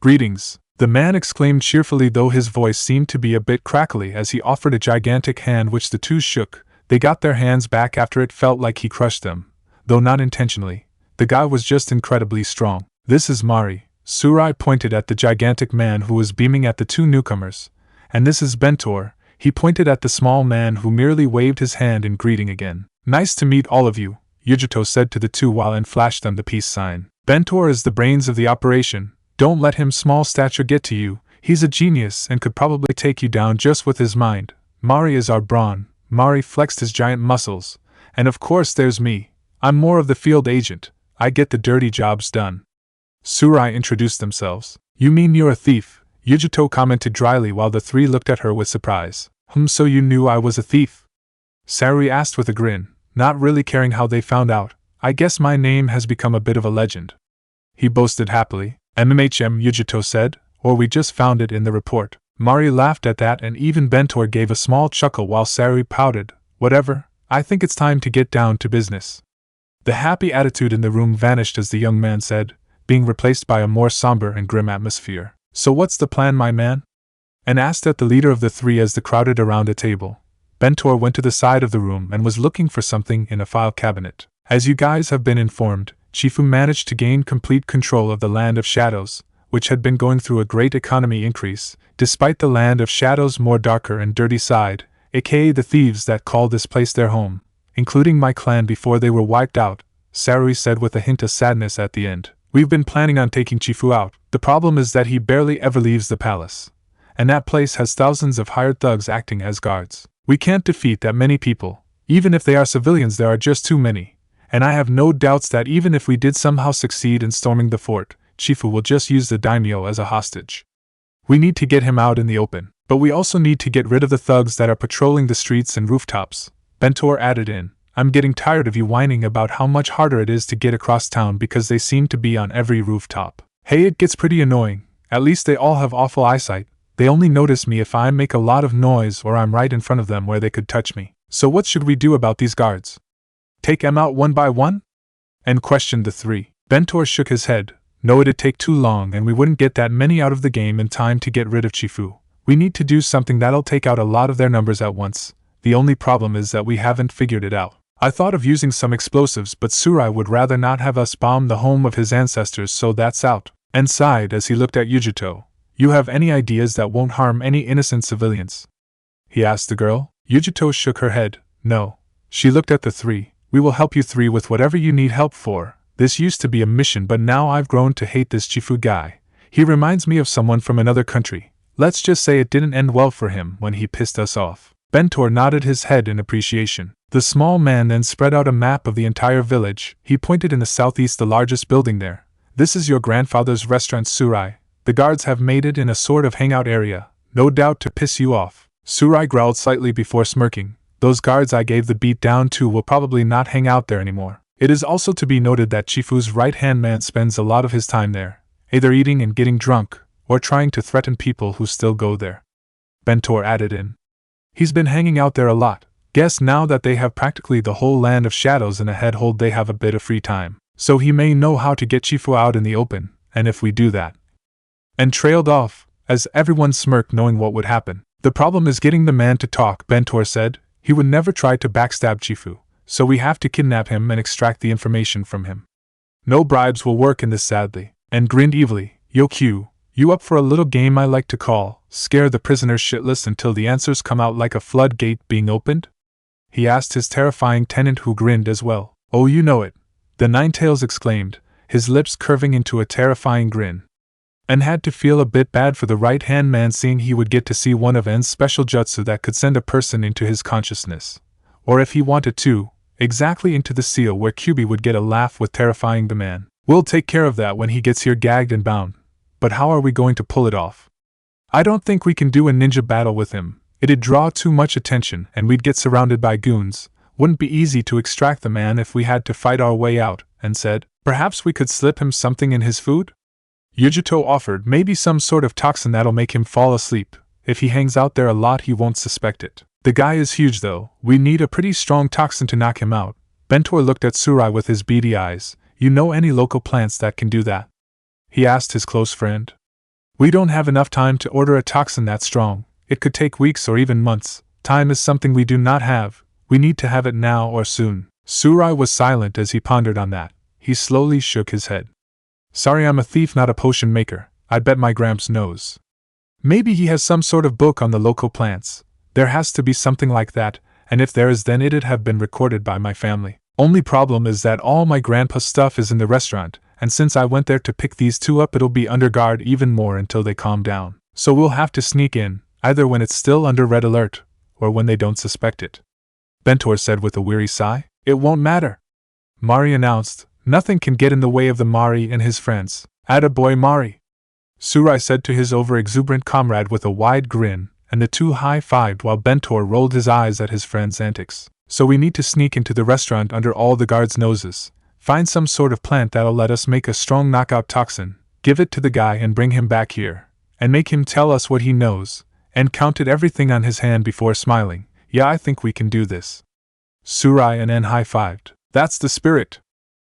Greetings, the man exclaimed cheerfully, though his voice seemed to be a bit crackly as he offered a gigantic hand which the two shook. They got their hands back after it felt like he crushed them, though not intentionally. The guy was just incredibly strong. This is Mari, Surai pointed at the gigantic man who was beaming at the two newcomers. And this is Bentor, he pointed at the small man who merely waved his hand in greeting again. Nice to meet all of you, Yujito said to the two while En flashed them the peace sign. Bentor is the brains of the operation. Don't let his small stature get to you. He's a genius and could probably take you down just with his mind. Mari is our brawn. Mari flexed his giant muscles. And of course there's me. I'm more of the field agent. I get the dirty jobs done. Surai introduced themselves. You mean you're a thief? Yujito commented dryly while the three looked at her with surprise. So you knew I was a thief? Sarui asked with a grin, not really caring how they found out. I guess my name has become a bit of a legend. He boasted happily. Yujito said, or we just found it in the report. Mari laughed at that and even Bentor gave a small chuckle while Sarui pouted. Whatever, I think it's time to get down to business. The happy attitude in the room vanished as the young man said, being replaced by a more somber and grim atmosphere. So what's the plan, my man? And asked at the leader of the three as they crowded around a table. Bentor went to the side of the room and was looking for something in a file cabinet. As you guys have been informed, Chifu managed to gain complete control of the Land of Shadows, which had been going through a great economy increase, despite the Land of Shadows' more darker and dirty side, aka the thieves that call this place their home, including my clan before they were wiped out, Sarui said with a hint of sadness at the end. We've been planning on taking Chifu out. The problem is that he barely ever leaves the palace. And that place has thousands of hired thugs acting as guards. We can't defeat that many people. Even if they are civilians, there are just too many. And I have no doubts that even if we did somehow succeed in storming the fort, Chifu will just use the daimyo as a hostage. We need to get him out in the open, but we also need to get rid of the thugs that are patrolling the streets and rooftops. Bentor added in, I'm getting tired of you whining about how much harder it is to get across town because they seem to be on every rooftop. Hey, it gets pretty annoying. At least they all have awful eyesight. They only notice me if I make a lot of noise or I'm right in front of them where they could touch me. So what should we do about these guards? Take them out one by one? And questioned the three. Bentor shook his head. No, it'd take too long and we wouldn't get that many out of the game in time to get rid of Chifu. We need to do something that'll take out a lot of their numbers at once. The only problem is that we haven't figured it out. I thought of using some explosives, but Surai would rather not have us bomb the home of his ancestors, so that's out. And sighed as he looked at Yujito. You have any ideas that won't harm any innocent civilians? He asked the girl. Yujito shook her head. No. She looked at the three. We will help you three with whatever you need help for. This used to be a mission, but now I've grown to hate this Chifu guy. He reminds me of someone from another country. Let's just say it didn't end well for him when he pissed us off. Bentor nodded his head in appreciation. The small man then spread out a map of the entire village. He pointed in the southeast, the largest building there. This is your grandfather's restaurant, Surai. The guards have made it in a sort of hangout area, no doubt to piss you off. Surai growled slightly before smirking. Those guards I gave the beat down to will probably not hang out there anymore. It is also to be noted that Chifu's right-hand man spends a lot of his time there, either eating and getting drunk, or trying to threaten people who still go there. Bentor added in. He's been hanging out there a lot. Guess now that they have practically the whole Land of Shadows in a headhold, they have a bit of free time. So he may know how to get Chifu out in the open, and if we do that. And trailed off, as everyone smirked knowing what would happen. The problem is getting the man to talk, Bentor said. He would never try to backstab Chifu, so we have to kidnap him and extract the information from him. No bribes will work in this, sadly. And grinned evilly. Yo Q, you up for a little game I like to call, scare the prisoners shitless until the answers come out like a floodgate being opened? He asked his terrifying tenant, who grinned as well. Oh, you know it, the Ninetails exclaimed, his lips curving into a terrifying grin. And had to feel a bit bad for the right-hand man, seeing he would get to see one of N's special jutsu that could send a person into his consciousness. Or if he wanted to, exactly into the seal where Kyuubi would get a laugh with terrifying the man. We'll take care of that when he gets here gagged and bound. But how are we going to pull it off? I don't think we can do a ninja battle with him. It'd draw too much attention and we'd get surrounded by goons. Wouldn't be easy to extract the man if we had to fight our way out, and said, perhaps we could slip him something in his food? Yujito offered, maybe some sort of toxin that'll make him fall asleep. If he hangs out there a lot, he won't suspect it. The guy is huge though. We need a pretty strong toxin to knock him out. Bentor looked at Surai with his beady eyes. You know any local plants that can do that? He asked his close friend. We don't have enough time to order a toxin that strong. It could take weeks or even months. Time is something we do not have. We need to have it now or soon. Surai was silent as he pondered on that. He slowly shook his head. Sorry, I'm a thief, not a potion maker. I bet my Gramps knows. Maybe he has some sort of book on the local plants. There has to be something like that, and if there is, then it'd have been recorded by my family. Only problem is that all my grandpa's stuff is in the restaurant, and since I went there to pick these two up, it'll be under guard even more until they calm down. So we'll have to sneak in, either when it's still under red alert, or when they don't suspect it. Bentor said with a weary sigh. It won't matter, Mari announced. Nothing can get in the way of the Mari and his friends. Attaboy Mari, Surai said to his over-exuberant comrade with a wide grin, and the two high-fived while Bentor rolled his eyes at his friend's antics. So we need to sneak into the restaurant under all the guards' noses, find some sort of plant that'll let us make a strong knockout toxin, give it to the guy and bring him back here, and make him tell us what he knows, and counted everything on his hand before smiling. Yeah, I think we can do this. Surai and En high-fived. That's the spirit,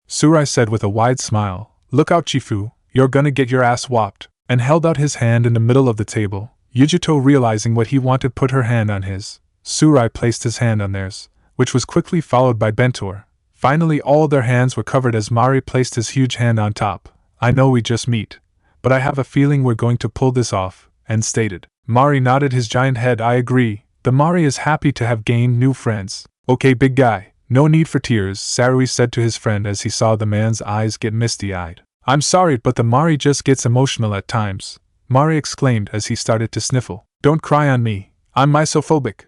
Surai said with a wide smile. Look out, Chifu, you're gonna get your ass whopped, and held out his hand in the middle of the table. Yujito, realizing what he wanted, put her hand on his. Surai placed his hand on theirs, which was quickly followed by Bentor. Finally all their hands were covered as Mari placed his huge hand on top. I know we just meet, but I have a feeling we're going to pull this off, and stated. Mari nodded his giant head. I agree, the Mari is happy to have gained new friends. Okay, big guy, no need for tears, Sarui said to his friend as he saw the man's eyes get misty-eyed. I'm sorry, but the Mari just gets emotional at times, Mari exclaimed as he started to sniffle. Don't cry on me, I'm misophobic.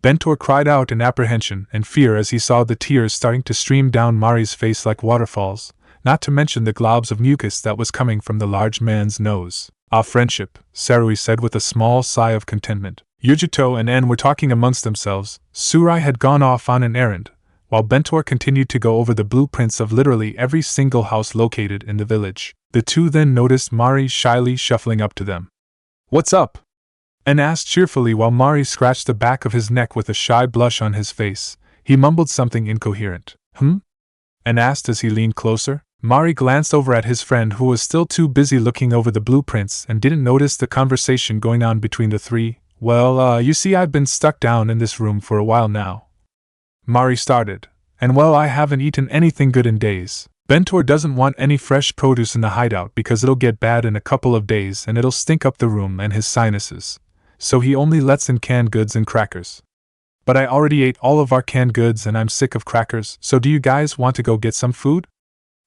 Bentor cried out in apprehension and fear as he saw the tears starting to stream down Mari's face like waterfalls, not to mention the globs of mucus that was coming from the large man's nose. Our friendship, Sarui said with a small sigh of contentment. Yujito and En were talking amongst themselves. Surai had gone off on an errand, while Bentor continued to go over the blueprints of literally every single house located in the village. The two then noticed Mari shyly shuffling up to them. What's up? En asked cheerfully while Mari scratched the back of his neck with a shy blush on his face. He mumbled something incoherent. En asked as he leaned closer. Mari glanced over at his friend, who was still too busy looking over the blueprints and didn't notice the conversation going on between the three. Well, you see, I've been stuck down in this room for a while now, Mari started, and well, I haven't eaten anything good in days. Bentor doesn't want any fresh produce in the hideout because it'll get bad in a couple of days and it'll stink up the room and his sinuses, so he only lets in canned goods and crackers. But I already ate all of our canned goods and I'm sick of crackers, so do you guys want to go get some food?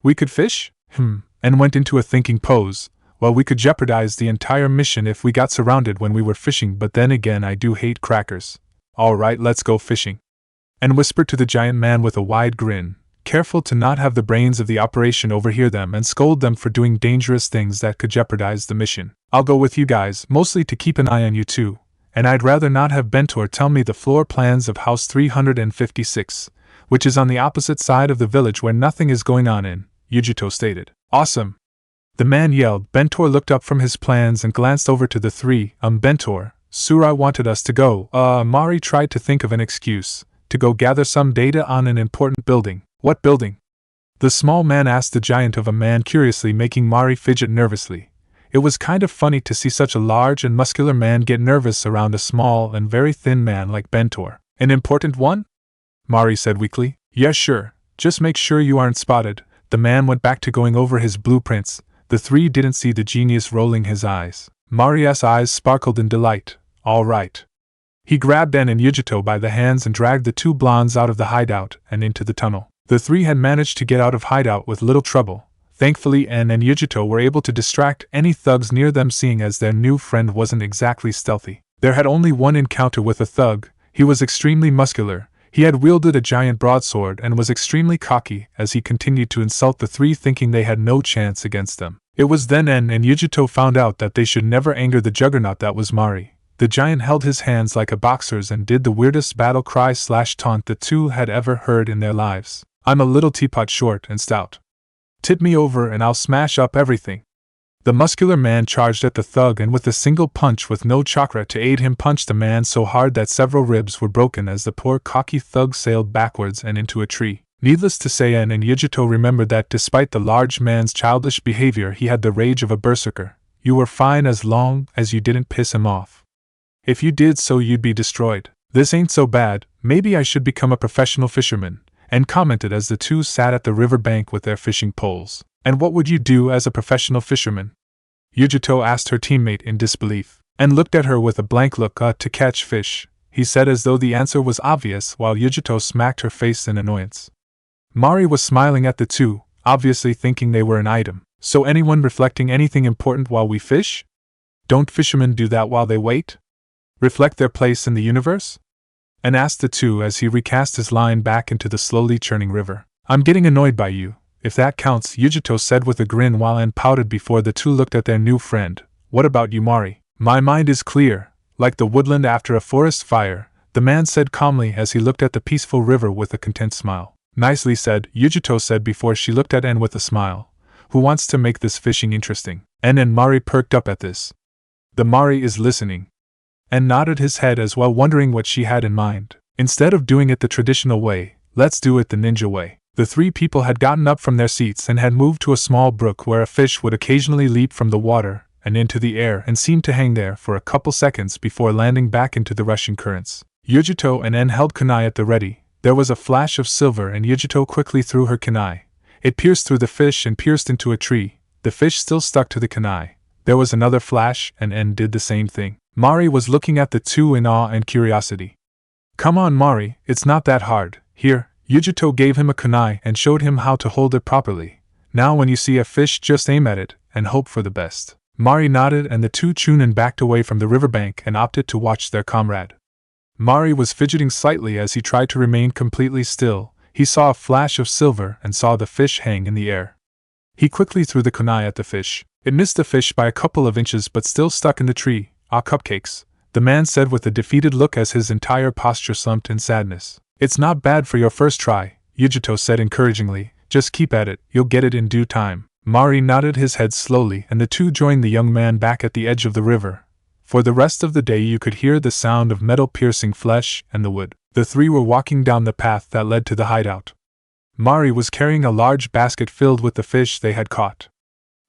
We could fish? And went into a thinking pose. Well, we could jeopardize the entire mission if we got surrounded when we were fishing, but then again I do hate crackers. Alright, let's go fishing. And whispered to the giant man with a wide grin, careful to not have the brains of the operation overhear them and scold them for doing dangerous things that could jeopardize the mission. I'll go with you guys, mostly to keep an eye on you two, and I'd rather not have Bentor tell me the floor plans of House 356, which is on the opposite side of the village where nothing is going on in, Yujito stated. Awesome! The man yelled. Bentor looked up from his plans and glanced over to the three. Bentor, Surai wanted us to go. Mari tried to think of an excuse. To go gather some data on an important building. What building? The small man asked the giant of a man curiously, making Mari fidget nervously. It was kind of funny to see such a large and muscular man get nervous around a small and very thin man like Bentor. An important one? Mari said weakly. Yeah, sure. Just make sure you aren't spotted. The man went back to going over his blueprints. The three didn't see the genius rolling his eyes. Mari's eyes sparkled in delight. All right. He grabbed En and Yujito by the hands and dragged the two blondes out of the hideout and into the tunnel. The three had managed to get out of hideout with little trouble. Thankfully, En and Yujito were able to distract any thugs near them, seeing as their new friend wasn't exactly stealthy. There had only one encounter with a thug. He was extremely muscular. He had wielded a giant broadsword and was extremely cocky as he continued to insult the three, thinking they had no chance against them. It was then En and Yujito found out that they should never anger the juggernaut that was Mari. The giant held his hands like a boxer's and did the weirdest battle cry/taunt the two had ever heard in their lives. I'm a little teapot, short and stout. Tip me over and I'll smash up everything. The muscular man charged at the thug and with a single punch with no chakra to aid him punched the man so hard that several ribs were broken as the poor cocky thug sailed backwards and into a tree. Needless to say, En and Yujito remembered that despite the large man's childish behavior, he had the rage of a berserker. You were fine as long as you didn't piss him off. If you did so, you'd be destroyed. This ain't so bad, maybe I should become a professional fisherman, and commented as the two sat at the river bank with their fishing poles. And what would you do as a professional fisherman? Yujito asked her teammate in disbelief, and looked at her with a blank look. To catch fish, he said as though the answer was obvious while Yujito smacked her face in annoyance. Mari was smiling at the two, obviously thinking they were an item. So anyone reflecting anything important while we fish? Don't fishermen do that while they wait? Reflect their place in the universe? and asked the two as he recast his line back into the slowly churning river. I'm getting annoyed by you, if that counts, Yujito said with a grin while Anne pouted before the two looked at their new friend. What about you, Mari? My mind is clear, like the woodland after a forest fire, the man said calmly as he looked at the peaceful river with a content smile. Nicely said, Yujito said before she looked at Anne with a smile. Who wants to make this fishing interesting? Anne and Mari perked up at this. The Mari is listening. Anne nodded his head as well, wondering what she had in mind. Instead of doing it the traditional way, let's do it the ninja way. The three people had gotten up from their seats and had moved to a small brook where a fish would occasionally leap from the water and into the air and seemed to hang there for a couple seconds before landing back into the rushing currents. Yujito and En held kunai at the ready. There was a flash of silver and Yujito quickly threw her kunai. It pierced through the fish and pierced into a tree. The fish still stuck to the kunai. There was another flash and En did the same thing. Mari was looking at the two in awe and curiosity. Come on, Mari, it's not that hard. Here, Yujito gave him a kunai and showed him how to hold it properly. Now when you see a fish, just aim at it and hope for the best. Mari nodded and the two chunin backed away from the riverbank and opted to watch their comrade. Mari was fidgeting slightly as he tried to remain completely still. He saw a flash of silver and saw the fish hang in the air. He quickly threw the kunai at the fish. It missed the fish by a couple of inches but still stuck in the tree. Ah, cupcakes, the man said with a defeated look as his entire posture slumped in sadness. It's not bad for your first try, Yujito said encouragingly. Just keep at it, you'll get it in due time. Mari nodded his head slowly and the two joined the young man back at the edge of the river. For the rest of the day you could hear the sound of metal piercing flesh and the wood. The three were walking down the path that led to the hideout. Mari was carrying a large basket filled with the fish they had caught.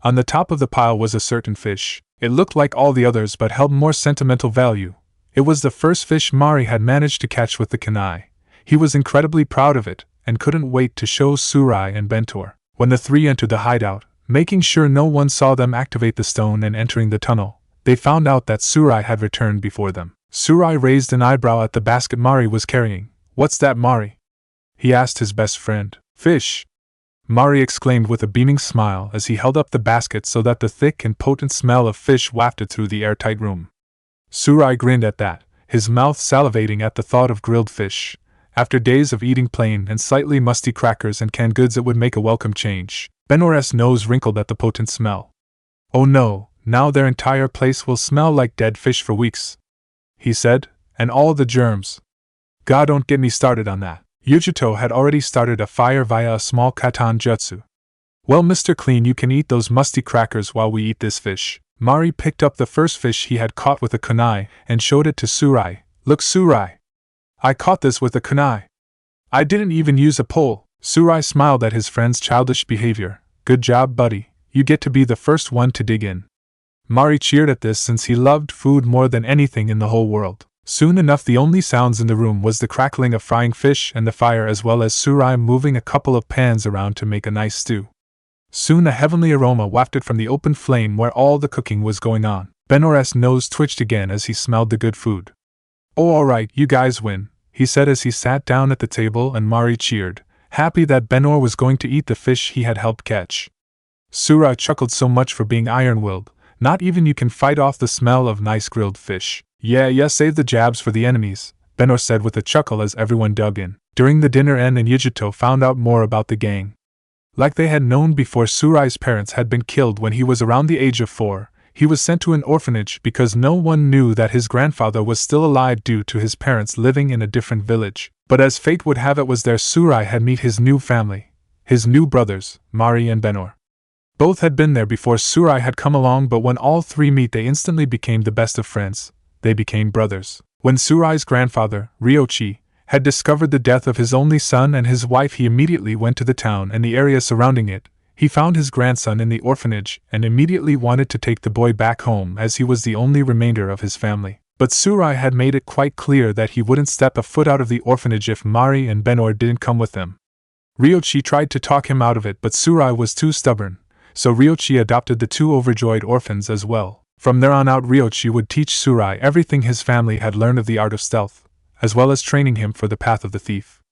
On the top of the pile was a certain fish. It looked like all the others but held more sentimental value. It was the first fish Mari had managed to catch with the kunai. He was incredibly proud of it, and couldn't wait to show Surai and Bentor. When the three entered the hideout, making sure no one saw them activate the stone and entering the tunnel, they found out that Surai had returned before them. Surai raised an eyebrow at the basket Mari was carrying. What's that, Mari? He asked his best friend. Fish! Mari exclaimed with a beaming smile as he held up the basket so that the thick and potent smell of fish wafted through the airtight room. Surai grinned at that, his mouth salivating at the thought of grilled fish. After days of eating plain and slightly musty crackers and canned goods, it would make a welcome change. Benor's nose wrinkled at the potent smell. Oh no, now their entire place will smell like dead fish for weeks, he said, and all the germs. God, don't get me started on that. Yujito had already started a fire via a small katan jutsu. Well, Mr. Clean, you can eat those musty crackers while we eat this fish. Mari picked up the first fish he had caught with a kunai and showed it to Surai. Look, Surai. I caught this with a kunai. I didn't even use a pole. Surai smiled at his friend's childish behavior. Good job, buddy. You get to be the first one to dig in. Mari cheered at this since he loved food more than anything in the whole world. Soon enough the only sounds in the room was the crackling of frying fish and the fire, as well as Surai moving a couple of pans around to make a nice stew. Soon a heavenly aroma wafted from the open flame where all the cooking was going on. Benor's nose twitched again as he smelled the good food. Oh, alright, you guys win, he said as he sat down at the table, and Mari cheered, happy that Benor was going to eat the fish he had helped catch. Surai chuckled so much for being iron-willed. Not even you can fight off the smell of nice grilled fish. Yeah, save the jabs for the enemies, Benor said with a chuckle as everyone dug in. During the dinner, En and Yujito found out more about the gang. Like they had known before, Surai's parents had been killed when he was around the age of 4. He was sent to an orphanage because no one knew that his grandfather was still alive due to his parents living in a different village. But as fate would have it, was there Surai had met his new family, his new brothers, Mari and Benor. Both had been there before Surai had come along, but when all three meet they instantly became the best of friends. They became brothers. When Surai's grandfather, Ryochi, had discovered the death of his only son and his wife, he immediately went to the town and the area surrounding it. He found his grandson in the orphanage and immediately wanted to take the boy back home as he was the only remainder of his family. But Surai had made it quite clear that he wouldn't step a foot out of the orphanage if Mari and Benor didn't come with them. Ryochi tried to talk him out of it, but Surai was too stubborn, so Ryochi adopted the two overjoyed orphans as well. From there on out, Ryochi would teach Surai everything his family had learned of the art of stealth, as well as training him for the path of the thief.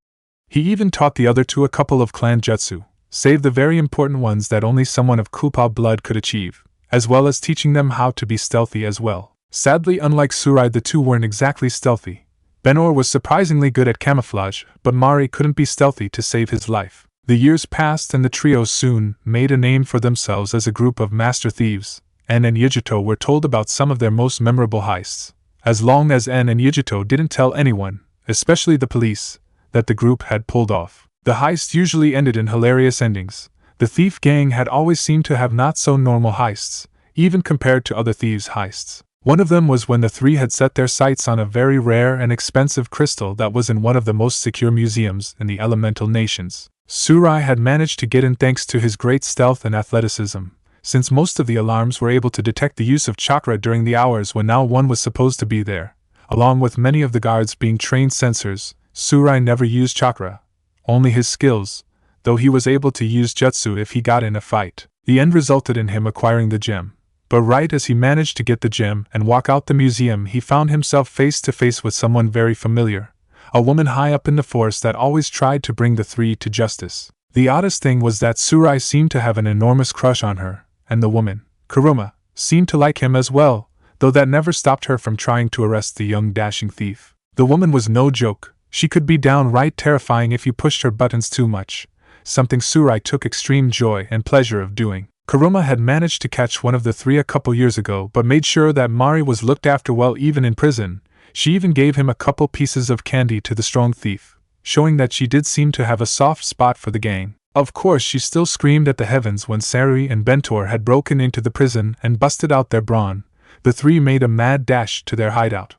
He even taught the other two a couple of clan jutsu, save the very important ones that only someone of Kuppa blood could achieve, as well as teaching them how to be stealthy as well. Sadly, unlike Surai, the two weren't exactly stealthy. Benor was surprisingly good at camouflage, but Mari couldn't be stealthy to save his life. The years passed and the trio soon made a name for themselves as a group of master thieves. En and Yujito were told about some of their most memorable heists. As long as En and Yujito didn't tell anyone, especially the police, that the group had pulled off, the heist usually ended in hilarious endings. The thief gang had always seemed to have not so normal heists, even compared to other thieves' heists. One of them was when the three had set their sights on a very rare and expensive crystal that was in one of the most secure museums in the elemental nations. Tsurai had managed to get in thanks to his great stealth and athleticism, since most of the alarms were able to detect the use of chakra during the hours when no one was supposed to be there. Along with many of the guards being trained sensors, Tsurai never used chakra, only his skills, though he was able to use jutsu if he got in a fight. The end resulted in him acquiring the gem. But right as he managed to get the gem and walk out the museum, he found himself face to face with someone very familiar, a woman high up in the force that always tried to bring the three to justice. The oddest thing was that Tsurai seemed to have an enormous crush on her, and the woman, Kuruma, seemed to like him as well, though that never stopped her from trying to arrest the young dashing thief. The woman was no joke. She could be downright terrifying if you pushed her buttons too much, something Tsurai took extreme joy and pleasure of doing. Kuruma had managed to catch one of the three a couple years ago but made sure that Mari was looked after well even in prison. She even gave him a couple pieces of candy to the strong thief, showing that she did seem to have a soft spot for the gang. Of course she still screamed at the heavens when Sarui and Bentor had broken into the prison and busted out their brawn. The three made a mad dash to their hideout,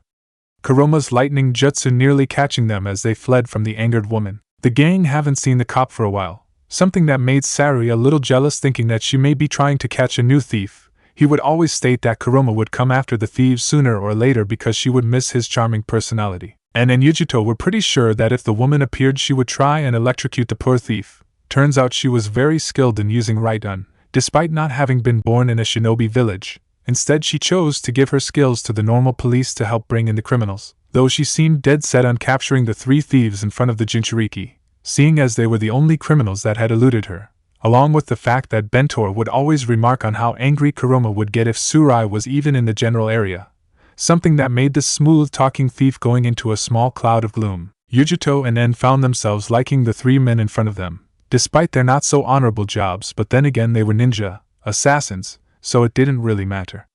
Kuruma's lightning jutsu nearly catching them as they fled from the angered woman. The gang haven't seen the cop for a while, something that made Sarui a little jealous, thinking that she may be trying to catch a new thief. He would always state that Kuruma would come after the thieves sooner or later because she would miss his charming personality. En and Yujito were pretty sure that if the woman appeared she would try and electrocute the poor thief. Turns out she was very skilled in using Raidun, despite not having been born in a shinobi village. Instead she chose to give her skills to the normal police to help bring in the criminals, though she seemed dead set on capturing the three thieves in front of the Jinchuuriki, seeing as they were the only criminals that had eluded her, along with the fact that Bentor would always remark on how angry Kuruma would get if Tsurai was even in the general area, something that made the smooth-talking thief going into a small cloud of gloom. Yujito and En found themselves liking the three men in front of them, despite their not-so-honorable jobs, but then again they were ninja, assassins, so it didn't really matter.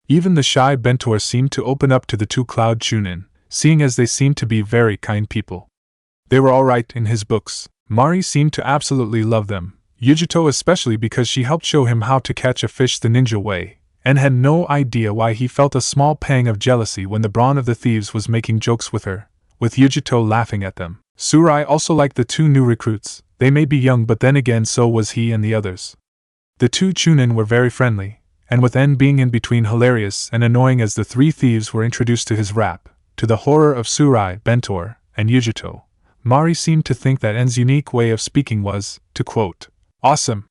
Even the shy Bentor seemed to open up to the two Cloud Chunin, seeing as they seemed to be very kind people. They were alright in his books. Mari seemed to absolutely love them, Yujito especially because she helped show him how to catch a fish the ninja way, and had no idea why he felt a small pang of jealousy when the brawn of the thieves was making jokes with her, with Yujito laughing at them. Tsurai also liked the two new recruits. They may be young, but then again so was he and the others. The two Chunin were very friendly, and with En being in between hilarious and annoying as the three thieves were introduced to his rap, to the horror of Tsurai, Bentor, and Yujito, Mari seemed to think that En's unique way of speaking was, to quote, awesome,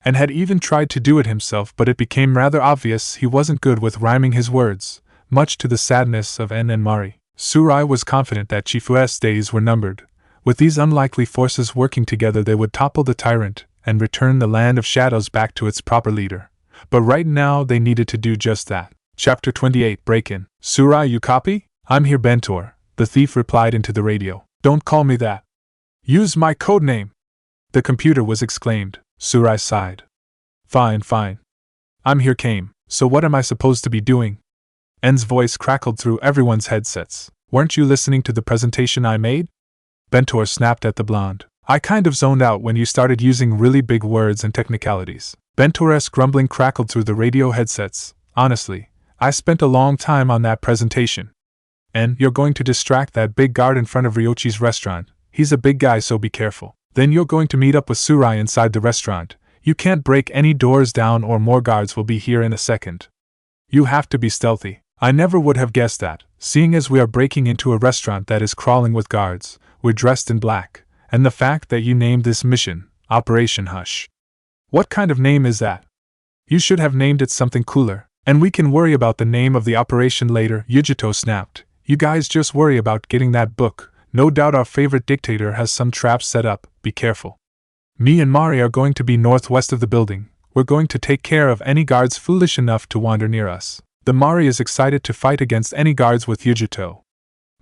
and had even tried to do it himself, but it became rather obvious he wasn't good with rhyming his words, much to the sadness of En and Mari. Tsurai was confident that Chifu's days were numbered. With these unlikely forces working together they would topple the tyrant and return the Land of Shadows back to its proper leader. But right now they needed to do just that. Chapter 28 Break-In. Tsurai, you copy? I'm here, Bentor, the thief replied into the radio. Don't call me that. Use my codename. The computer was exclaimed. Tsurai sighed. Fine. I'm here, Kame. So what am I supposed to be doing? En's voice crackled through everyone's headsets. Weren't you listening to the presentation I made? Bentor snapped at the blonde. I kind of zoned out when you started using really big words and technicalities. Bentor's grumbling crackled through the radio headsets. Honestly, I spent a long time on that presentation. And you're going to distract that big guard in front of Ryochi's restaurant. He's a big guy, so be careful. Then you're going to meet up with Tsurai inside the restaurant. You can't break any doors down or more guards will be here in a second. You have to be stealthy. I never would have guessed that, seeing as we are breaking into a restaurant that is crawling with guards. We're dressed in black, and the fact that you named this mission, Operation Hush. What kind of name is that? You should have named it something cooler, and we can worry about the name of the operation later, Yujito snapped. You guys just worry about getting that book. No doubt our favorite dictator has some traps set up, be careful. Me and Mari are going to be northwest of the building. We're going to take care of any guards foolish enough to wander near us. The Mari is excited to fight against any guards with Yujito.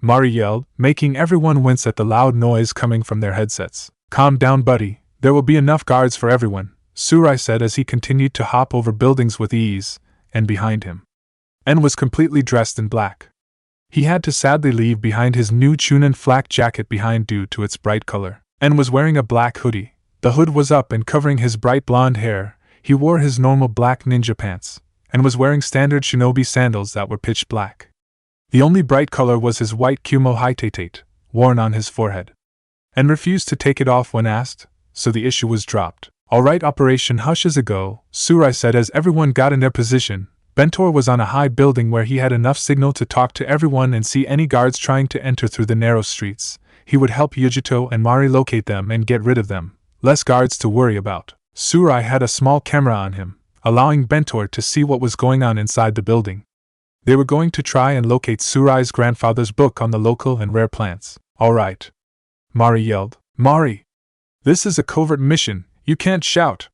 Mari yelled, making everyone wince at the loud noise coming from their headsets. Calm down, buddy. There will be enough guards for everyone, Surai said as he continued to hop over buildings with ease, and behind him. En was completely dressed in black. He had to sadly leave behind his new Chunin flak jacket behind due to its bright color. En was wearing a black hoodie. The hood was up and covering his bright blonde hair. He wore his normal black ninja pants, and was wearing standard shinobi sandals that were pitch black. The only bright color was his white Kumo hitate, worn on his forehead. En refused to take it off when asked, so the issue was dropped. Alright, Operation Hush is a go, Surai said as everyone got in their position. Bentor was on a high building where he had enough signal to talk to everyone and see any guards trying to enter through the narrow streets. He would help Yujito and Mari locate them and get rid of them. Less guards to worry about. Surai had a small camera on him, allowing Bentor to see what was going on inside the building. They were going to try and locate Surai's grandfather's book on the local and rare plants. Alright. Mari yelled. Mari! This is a covert mission, you can't shout!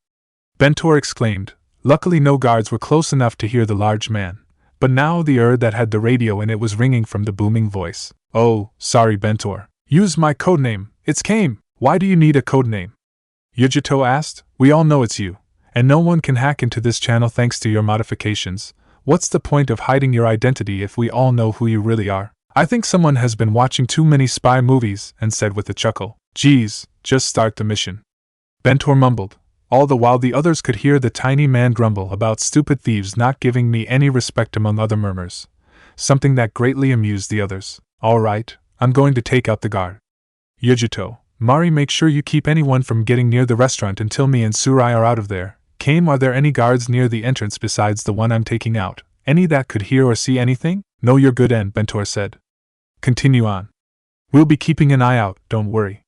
Bentor exclaimed. Luckily no guards were close enough to hear the large man, but now the that had the radio in it was ringing from the booming voice. Oh, sorry Bentor. Use my codename, it's Kame. Why do you need a codename? Yujito asked. We all know it's you, and no one can hack into this channel thanks to your modifications. What's the point of hiding your identity if we all know who you really are? I think someone has been watching too many spy movies, and said with a chuckle. Geez, just start the mission. Bentor mumbled, all the while the others could hear the tiny man grumble about stupid thieves not giving me any respect among other murmurs. Something that greatly amused the others. Alright, I'm going to take out the guard. Yujito, Mari, make sure you keep anyone from getting near the restaurant until me and Surai are out of there. Kame, are there any guards near the entrance besides the one I'm taking out? Any that could hear or see anything? No, you're good, and Bentor said. Continue on. We'll be keeping an eye out, don't worry.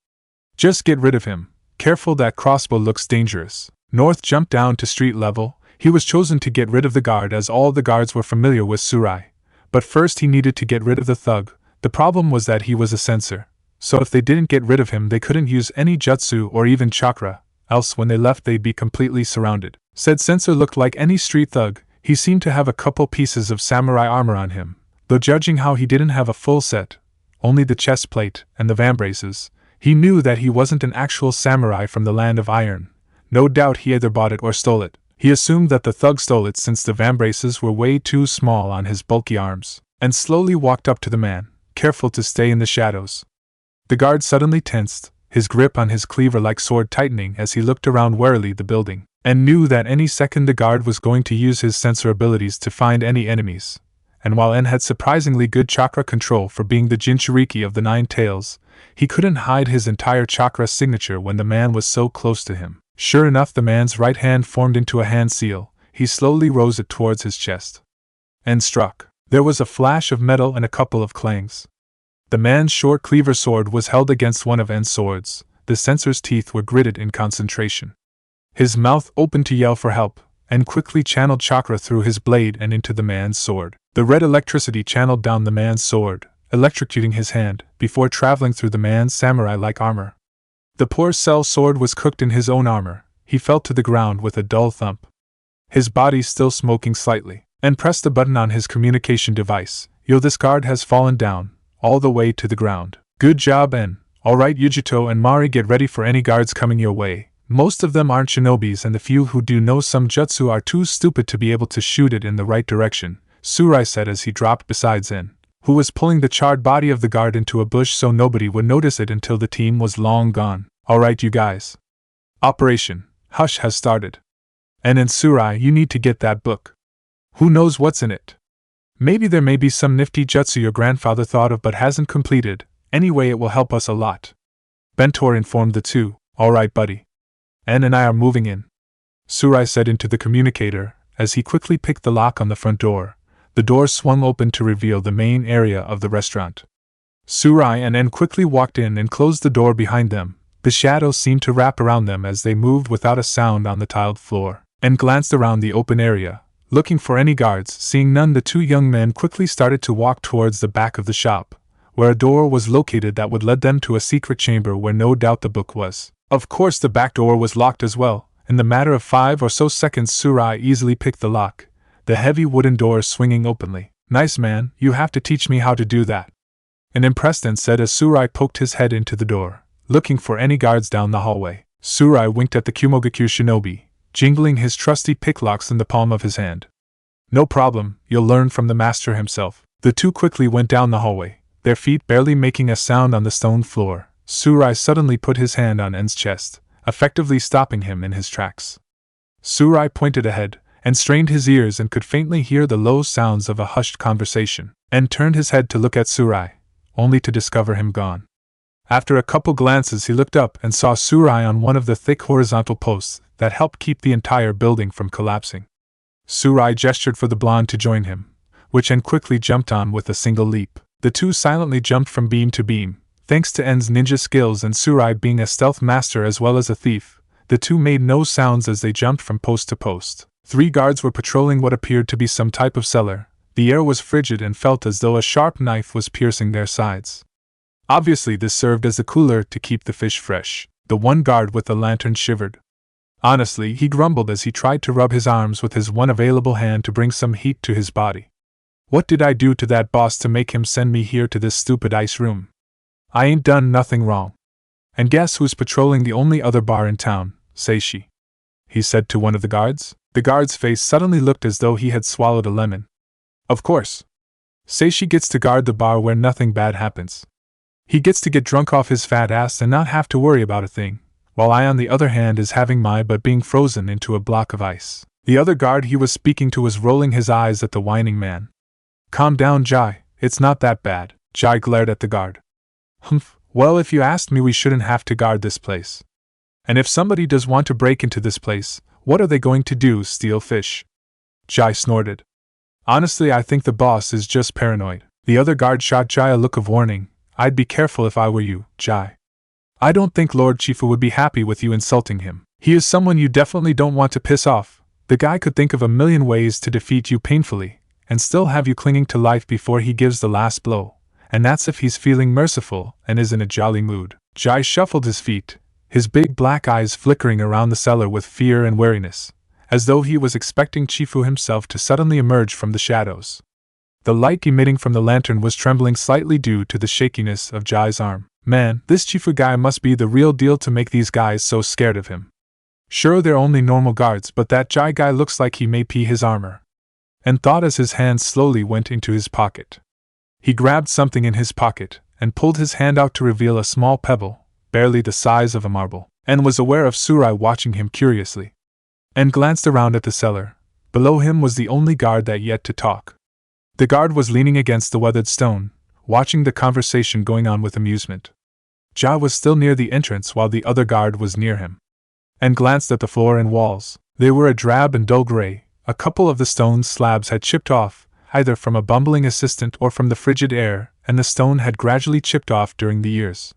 Just get rid of him. Careful, that crossbow looks dangerous. North jumped down to street level. He was chosen to get rid of the guard as all the guards were familiar with Surai. But first he needed to get rid of the thug. The problem was that he was a censor. So if they didn't get rid of him they couldn't use any jutsu or even chakra, else when they left they'd be completely surrounded. Said censor looked like any street thug. He seemed to have a couple pieces of samurai armor on him, though judging how he didn't have a full set, only the chest plate and the vambraces, he knew that he wasn't an actual samurai from the land of iron. No doubt he either bought it or stole it. He assumed that the thug stole it since the vambraces were way too small on his bulky arms, and slowly walked up to the man, careful to stay in the shadows. The guard suddenly tensed, his grip on his cleaver-like sword tightening as he looked around warily the building, and knew that any second the guard was going to use his sensor abilities to find any enemies. And while En had surprisingly good chakra control for being the Jinchuuriki of the Nine Tails, he couldn't hide his entire chakra signature when the man was so close to him. Sure enough, the man's right hand formed into a hand seal. He slowly rose it towards his chest. And struck. There was a flash of metal and a couple of clangs. The man's short cleaver sword was held against one of En's swords. The censor's teeth were gritted in concentration. His mouth opened to yell for help, and quickly channeled chakra through his blade and into the man's sword. The red electricity channeled down the man's sword, electrocuting his hand, before traveling through the man's samurai-like armor. The poor cell sword was cooked in his own armor. He fell to the ground with a dull thump. His body still smoking slightly, and pressed a button on his communication device. Yo, this guard has fallen down, all the way to the ground. Good job, En. Alright, Yujito and Mari, get ready for any guards coming your way. Most of them aren't shinobis, and the few who do know some jutsu are too stupid to be able to shoot it in the right direction, Surai said as he dropped beside En, who was pulling the charred body of the guard into a bush so nobody would notice it until the team was long gone. Alright, you guys. Operation Hush has started. En and Surai, you need to get that book. Who knows what's in it? Maybe there may be some nifty jutsu your grandfather thought of but hasn't completed. Anyway, it will help us a lot. Bentor informed the two. Alright, buddy. En and I are moving in, Surai said into the communicator, as he quickly picked the lock on the front door. The door swung open to reveal the main area of the restaurant. Surai and En quickly walked in and closed the door behind them. The shadows seemed to wrap around them as they moved without a sound on the tiled floor. En glanced around the open area, looking for any guards. Seeing none, the two young men quickly started to walk towards the back of the shop, where a door was located that would lead them to a secret chamber where no doubt the book was. Of course, the back door was locked as well. In the matter of 5 or so seconds, Surai easily picked the lock, the heavy wooden door swinging openly. Nice, man, you have to teach me how to do that. An impressed and said as Surai poked his head into the door, looking for any guards down the hallway. Surai winked at the Kumogakure shinobi, jingling his trusty picklocks in the palm of his hand. No problem, you'll learn from the master himself. The two quickly went down the hallway, their feet barely making a sound on the stone floor. Surai suddenly put his hand on En's chest, effectively stopping him in his tracks. Surai pointed ahead, and strained his ears and could faintly hear the low sounds of a hushed conversation. En turned his head to look at Surai, only to discover him gone. After a couple glances he looked up and saw Surai on one of the thick horizontal posts that helped keep the entire building from collapsing. Surai gestured for the blonde to join him, which En quickly jumped on with a single leap. The two silently jumped from beam to beam. Thanks to En's ninja skills and Surai being a stealth master as well as a thief, the two made no sounds as they jumped from post to post. 3 guards were patrolling what appeared to be some type of cellar. The air was frigid and felt as though a sharp knife was piercing their sides. Obviously this served as a cooler to keep the fish fresh. The one guard with the lantern shivered. Honestly, he grumbled as he tried to rub his arms with his one available hand to bring some heat to his body. What did I do to that boss to make him send me here to this stupid ice room? I ain't done nothing wrong. And guess who's patrolling the only other bar in town, Seishi? He said to one of the guards. The guard's face suddenly looked as though he had swallowed a lemon. Of course. Seishi gets to guard the bar where nothing bad happens. He gets to get drunk off his fat ass and not have to worry about a thing, while I on the other hand is having my butt being frozen into a block of ice. The other guard he was speaking to was rolling his eyes at the whining man. Calm down, Jai, it's not that bad. Jai glared at the guard. Humph, well if you asked me we shouldn't have to guard this place. And if somebody does want to break into this place, what are they going to do, steal fish? Jai snorted. Honestly, I think the boss is just paranoid. The other guard shot Jai a look of warning. I'd be careful if I were you, Jai. I don't think Lord Chifu would be happy with you insulting him. He is someone you definitely don't want to piss off. The guy could think of a million ways to defeat you painfully, and still have you clinging to life before he gives the last blow. And that's if he's feeling merciful and is in a jolly mood. Jai shuffled his feet, his big black eyes flickering around the cellar with fear and wariness, as though he was expecting Chifu himself to suddenly emerge from the shadows. The light emitting from the lantern was trembling slightly due to the shakiness of Jai's arm. Man, this Chifu guy must be the real deal to make these guys so scared of him. Sure, they're only normal guards, but that Jai guy looks like he may pee his armor. And thought as his hand slowly went into his pocket. He grabbed something in his pocket, and pulled his hand out to reveal a small pebble, barely the size of a marble, and was aware of Surai watching him curiously. And glanced around at the cellar. Below him was the only guard that yet to talk. The guard was leaning against the weathered stone, watching the conversation going on with amusement. Jai was still near the entrance while the other guard was near him. And glanced at the floor and walls. They were a drab and dull gray. A couple of the stone slabs had chipped off, either from a bumbling assistant or from the frigid air, and the stone had gradually chipped off during the years.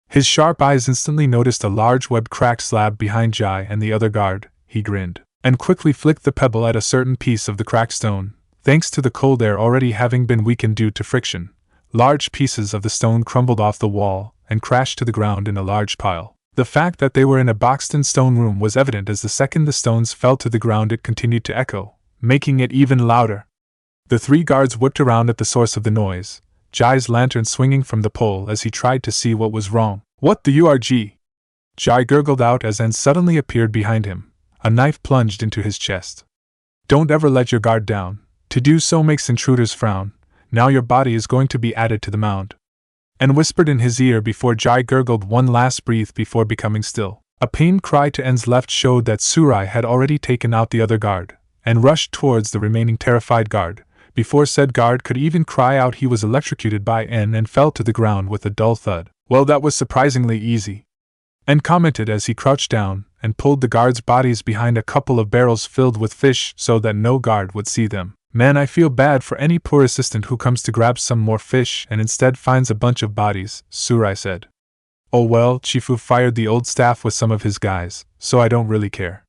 His sharp eyes instantly noticed a large webbed cracked slab behind Jai and the other guard. He grinned, and quickly flicked the pebble at a certain piece of the cracked stone. Thanks to the cold air already having been weakened due to friction, large pieces of the stone crumbled off the wall and crashed to the ground in a large pile. The fact that they were in a boxed-in stone room was evident as the second the stones fell to the ground it continued to echo, making it even louder. The 3 guards whipped around at the source of the noise, Jai's lantern swinging from the pole as he tried to see what was wrong. What the URG? Jai gurgled out as En suddenly appeared behind him, a knife plunged into his chest. Don't ever let your guard down. To do so makes intruders frown. Now your body is going to be added to the mound. En whispered in his ear before Jai gurgled one last breath before becoming still. A pained cry to En's left showed that Surai had already taken out the other guard, and rushed towards the remaining terrified guard. Before said guard could even cry out, he was electrocuted by En and fell to the ground with a dull thud. Well, that was surprisingly easy. En commented as he crouched down and pulled the guards' bodies behind a couple of barrels filled with fish so that no guard would see them. Man, I feel bad for any poor assistant who comes to grab some more fish and instead finds a bunch of bodies, Surai said. Oh well, Chifu fired the old staff with some of his guys, so I don't really care.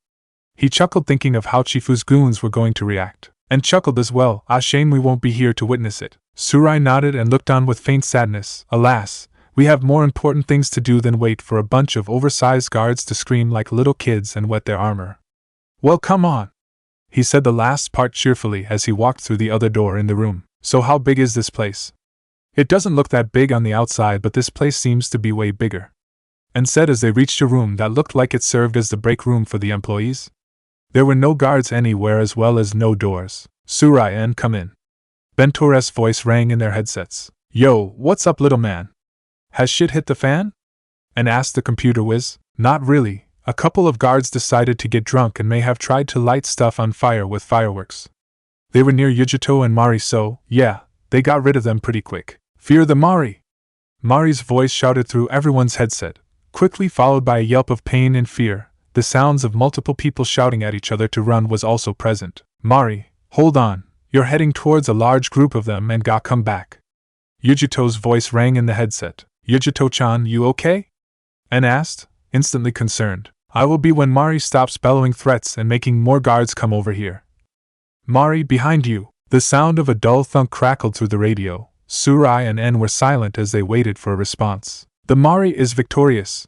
He chuckled thinking of how Chifu's goons were going to react. And chuckled as well. Ah, shame we won't be here to witness it. Surai nodded and looked on with faint sadness. Alas, we have more important things to do than wait for a bunch of oversized guards to scream like little kids and wet their armor. Well, come on. He said the last part cheerfully as he walked through the other door in the room. So how big is this place? It doesn't look that big on the outside, but this place seems to be way bigger. And said as they reached a room that looked like it served as the break room for the employees. There were no guards anywhere as well as no doors. Surai and come in. Bentore's voice rang in their headsets. Yo, what's up, little man? Has shit hit the fan? And asked the computer whiz. Not really. A couple of guards decided to get drunk and may have tried to light stuff on fire with fireworks. They were near Yujito and Mari, so, yeah, they got rid of them pretty quick. Fear the Mari! Mari's voice shouted through everyone's headset, quickly followed by a yelp of pain and fear. The sounds of multiple people shouting at each other to run was also present. Mari, hold on, you're heading towards a large group of them and gotta come back. Yujito's voice rang in the headset. Yujito-chan, you okay? And asked, instantly concerned. I will be when Mari stops bellowing threats and making more guards come over here. Mari, behind you! The sound of a dull thunk crackled through the radio. Surai and En were silent as they waited for a response. The Mari is victorious,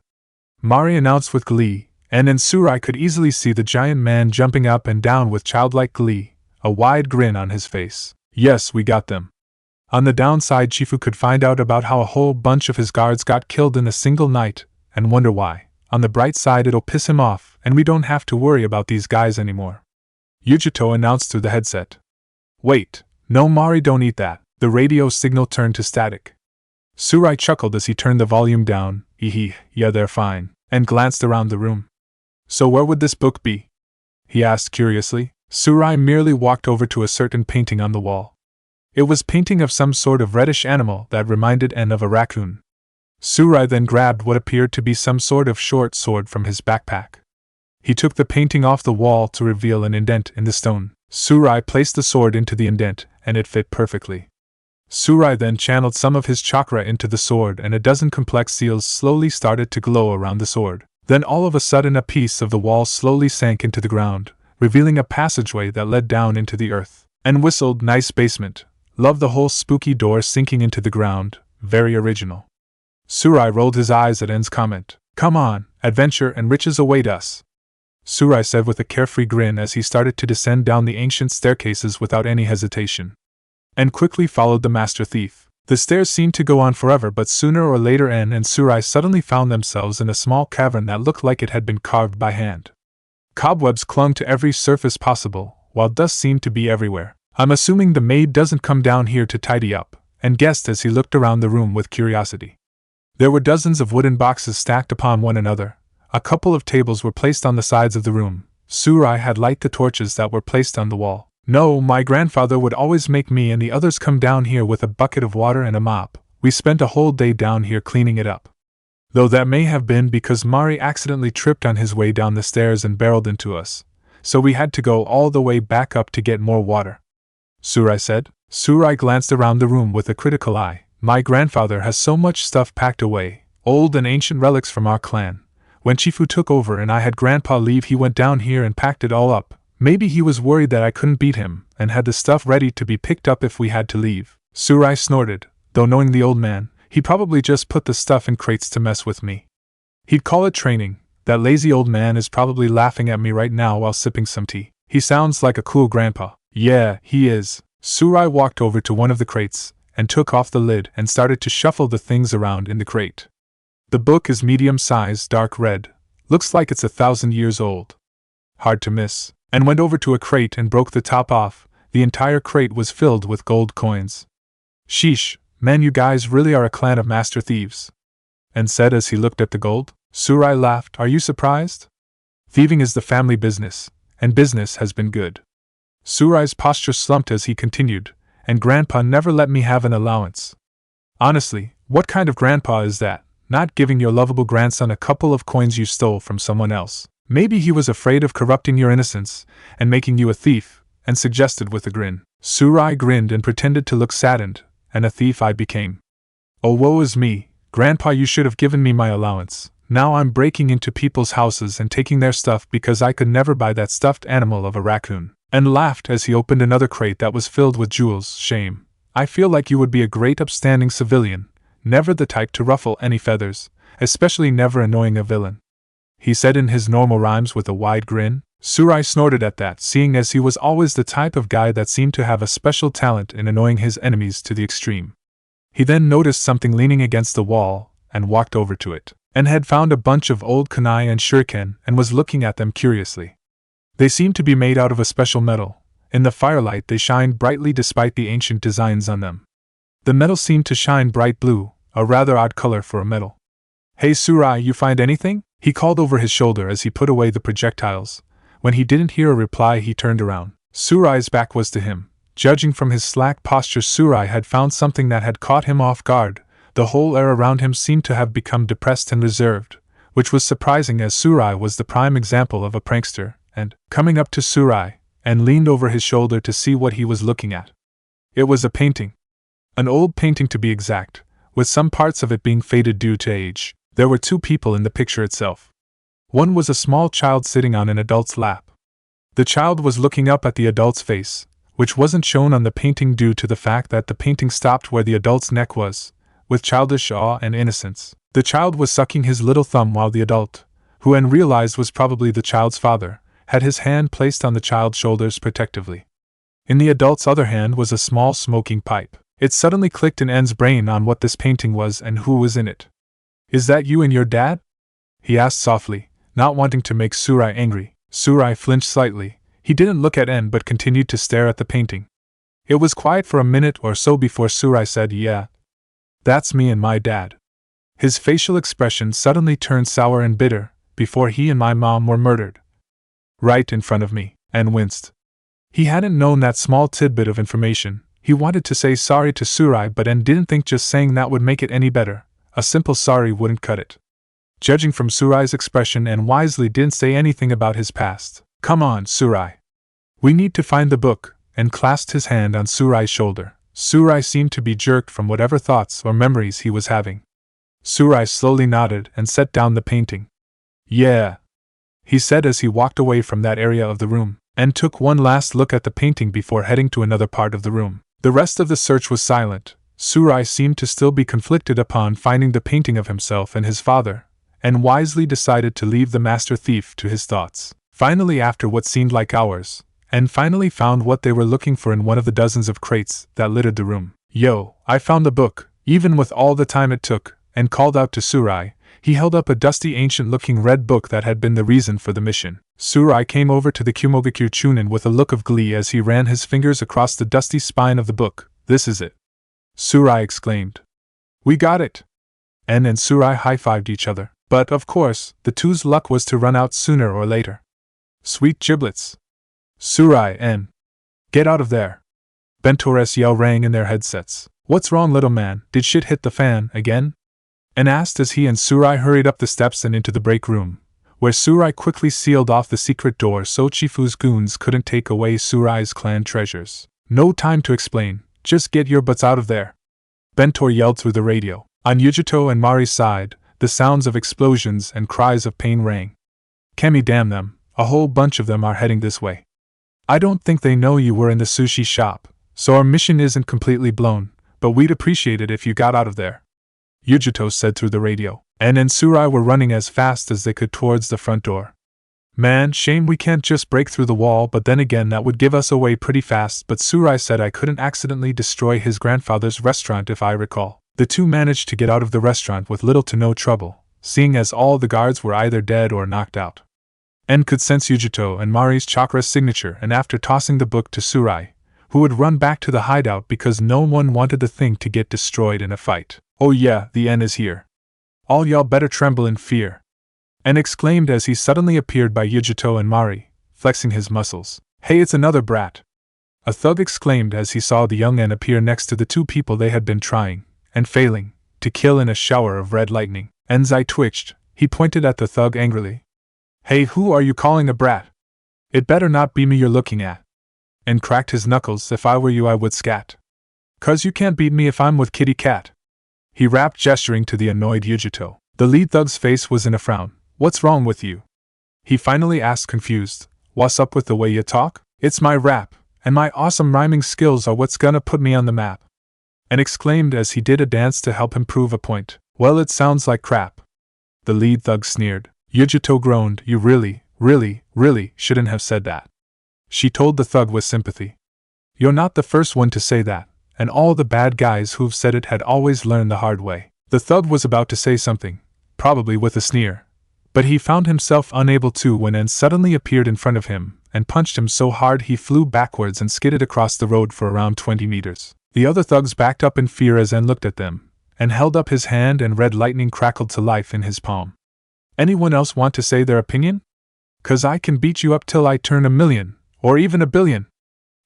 Mari announced with glee, En and Surai could easily see the giant man jumping up and down with childlike glee, a wide grin on his face. Yes, we got them. On the downside, Chifu could find out about how a whole bunch of his guards got killed in a single night, and wonder why. On the bright side, it'll piss him off, and we don't have to worry about these guys anymore. Yujito announced through the headset. Wait, no, Mari, don't eat that. The radio signal turned to static. Surai chuckled as he turned the volume down. Yeah, they're fine, and glanced around the room. So where would this book be? He asked curiously. Surai merely walked over to a certain painting on the wall. It was painting of some sort of reddish animal that reminded En of a raccoon. Surai then grabbed what appeared to be some sort of short sword from his backpack. He took the painting off the wall to reveal an indent in the stone. Surai placed the sword into the indent, and it fit perfectly. Surai then channeled some of his chakra into the sword, and a dozen complex seals slowly started to glow around the sword. Then all of a sudden a piece of the wall slowly sank into the ground, revealing a passageway that led down into the earth. And whistled, nice basement. Love the whole spooky door sinking into the ground, very original. Surai rolled his eyes at En's comment. Come on, adventure and riches await us. Surai said with a carefree grin as he started to descend down the ancient staircases without any hesitation. En quickly followed the master thief. The stairs seemed to go on forever, but sooner or later En and Surai suddenly found themselves in a small cavern that looked like it had been carved by hand. Cobwebs clung to every surface possible, while dust seemed to be everywhere. I'm assuming the maid doesn't come down here to tidy up, and guessed as he looked around the room with curiosity. There were dozens of wooden boxes stacked upon one another. A couple of tables were placed on the sides of the room. Surai had lighted the torches that were placed on the wall. No, my grandfather would always make me and the others come down here with a bucket of water and a mop. We spent a whole day down here cleaning it up. Though that may have been because Mari accidentally tripped on his way down the stairs and barreled into us, so we had to go all the way back up to get more water. Surai said. Surai glanced around the room with a critical eye. My grandfather has so much stuff packed away, old and ancient relics from our clan. When Chifu took over and I had Grandpa leave, he went down here and packed it all up. Maybe he was worried that I couldn't beat him, and had the stuff ready to be picked up if we had to leave. Surai snorted, though knowing the old man, he probably just put the stuff in crates to mess with me. He'd call it training. That lazy old man is probably laughing at me right now while sipping some tea. He sounds like a cool grandpa. Yeah, he is. Surai walked over to one of the crates, and took off the lid and started to shuffle the things around in the crate. The book is medium-sized, dark red. Looks like it's 1,000 years old. Hard to miss. And went over to a crate and broke the top off. The entire crate was filled with gold coins. Sheesh, man, you guys really are a clan of master thieves. And said as he looked at the gold. Surai laughed. Are you surprised? Thieving is the family business, and business has been good. Surai's posture slumped as he continued, and Grandpa never let me have an allowance. Honestly, what kind of grandpa is that, not giving your lovable grandson a couple of coins you stole from someone else? Maybe he was afraid of corrupting your innocence and making you a thief, and suggested with a grin. Surai grinned and pretended to look saddened, and a thief I became. Oh, woe is me, Grandpa, you should have given me my allowance. Now I'm breaking into people's houses and taking their stuff because I could never buy that stuffed animal of a raccoon. And laughed as he opened another crate that was filled with jewels. Shame. I feel like you would be a great upstanding civilian, never the type to ruffle any feathers, especially never annoying a villain. He said in his normal rhymes with a wide grin. Surai snorted at that, seeing as he was always the type of guy that seemed to have a special talent in annoying his enemies to the extreme. He then noticed something leaning against the wall, and walked over to it, and had found a bunch of old kunai and shuriken and was looking at them curiously. They seemed to be made out of a special metal. In the firelight they shined brightly despite the ancient designs on them. The metal seemed to shine bright blue, a rather odd color for a metal. "Hey Surai, you find anything?" he called over his shoulder as he put away the projectiles. When he didn't hear a reply he turned around. Surai's back was to him. Judging from his slack posture, Surai had found something that had caught him off guard. The whole air around him seemed to have become depressed and reserved, which was surprising as Surai was the prime example of a prankster, and, coming up to Surai, and leaned over his shoulder to see what he was looking at. It was a painting. An old painting to be exact, with some parts of it being faded due to age. There were two people in the picture itself. One was a small child sitting on an adult's lap. The child was looking up at the adult's face, which wasn't shown on the painting due to the fact that the painting stopped where the adult's neck was, with childish awe and innocence. The child was sucking his little thumb while the adult, who Anne realized was probably the child's father, had his hand placed on the child's shoulders protectively. In the adult's other hand was a small smoking pipe. It suddenly clicked in Anne's brain on what this painting was and who was in it. "Is that you and your dad?" he asked softly, not wanting to make Surai angry. Surai flinched slightly. He didn't look at Anne but continued to stare at the painting. It was quiet for a minute or so before Surai said, "Yeah. That's me and my dad." His facial expression suddenly turned sour and bitter. "Before he and my mom were murdered. Right in front of me," Anne winced. He hadn't known that small tidbit of information. He wanted to say sorry to Surai, but Anne didn't think just saying that would make it any better. A simple sorry wouldn't cut it. Judging from Surai's expression, Anne wisely didn't say anything about his past. "Come on, Surai. We need to find the book," and clasped his hand on Surai's shoulder. Surai seemed to be jerked from whatever thoughts or memories he was having. Surai slowly nodded and set down the painting. "Yeah," he said as he walked away from that area of the room, and took one last look at the painting before heading to another part of the room. The rest of the search was silent. Surai seemed to still be conflicted upon finding the painting of himself and his father, and wisely decided to leave the master thief to his thoughts. Finally, after what seemed like hours, and finally found what they were looking for in one of the dozens of crates that littered the room. "Yo, I found the book," even with all the time it took, and called out to Surai. He held up a dusty, ancient-looking red book that had been the reason for the mission. Surai came over to the Kumogakure Chunin with a look of glee as he ran his fingers across the dusty spine of the book. "This is it," Surai exclaimed. "We got it!" Anne and Surai high-fived each other. But, of course, the two's luck was to run out sooner or later. Sweet giblets! Surai and "Get out of there!" Bentore's yell rang in their headsets. "What's wrong, little man? Did shit hit the fan again?" Anne asked as he and Surai hurried up the steps and into the break room, where Surai quickly sealed off the secret door so Chifu's goons couldn't take away Surai's clan treasures. "No time to explain, just get your butts out of there!" Bentor yelled through the radio. On Yujito and Mari's side, the sounds of explosions and cries of pain rang. "Kemi, damn them, a whole bunch of them are heading this way. I don't think they know you were in the sushi shop, so our mission isn't completely blown, but we'd appreciate it if you got out of there," Yujito said through the radio. Anne and Surai were running as fast as they could towards the front door. "Man, shame we can't just break through the wall, but then again that would give us away pretty fast, but Surai said I couldn't accidentally destroy his grandfather's restaurant if I recall." The two managed to get out of the restaurant with little to no trouble, seeing as all the guards were either dead or knocked out. Anne could sense Yujito and Mari's chakra signature, and after tossing the book to Surai, who would run back to the hideout because no one wanted the thing to get destroyed in a fight. "Oh yeah, the end is here. All y'all better tremble in fear," Anne exclaimed as he suddenly appeared by Yujito and Mari, flexing his muscles. "Hey, it's another brat," a thug exclaimed as he saw the young Anne appear next to the two people they had been trying, and failing, to kill in a shower of red lightning. Anne's eye twitched. He pointed at the thug angrily. "Hey, who are you calling a brat? It better not be me you're looking at." And cracked his knuckles. "If I were you I would scat. 'Cause you can't beat me if I'm with Kitty Cat," he rapped, gesturing to the annoyed Yujito. The lead thug's face was in a frown. "What's wrong with you?" he finally asked, confused. "What's up with the way you talk?" "It's my rap, and my awesome rhyming skills are what's gonna put me on the map," and exclaimed as he did a dance to help him prove a point. "Well, it sounds like crap," the lead thug sneered. Yujito groaned. "You really shouldn't have said that," she told the thug with sympathy. "You're not the first one to say that," and all the bad guys who've said it had always learned the hard way. The thug was about to say something, probably with a sneer, but he found himself unable to when N suddenly appeared in front of him and punched him so hard he flew backwards and skidded across the road for around 20 meters. The other thugs backed up in fear as N looked at them, and held up his hand and red lightning crackled to life in his palm. Anyone else want to say their opinion? 'Cause I can beat you up till I turn 1,000,000, or even 1,000,000,000.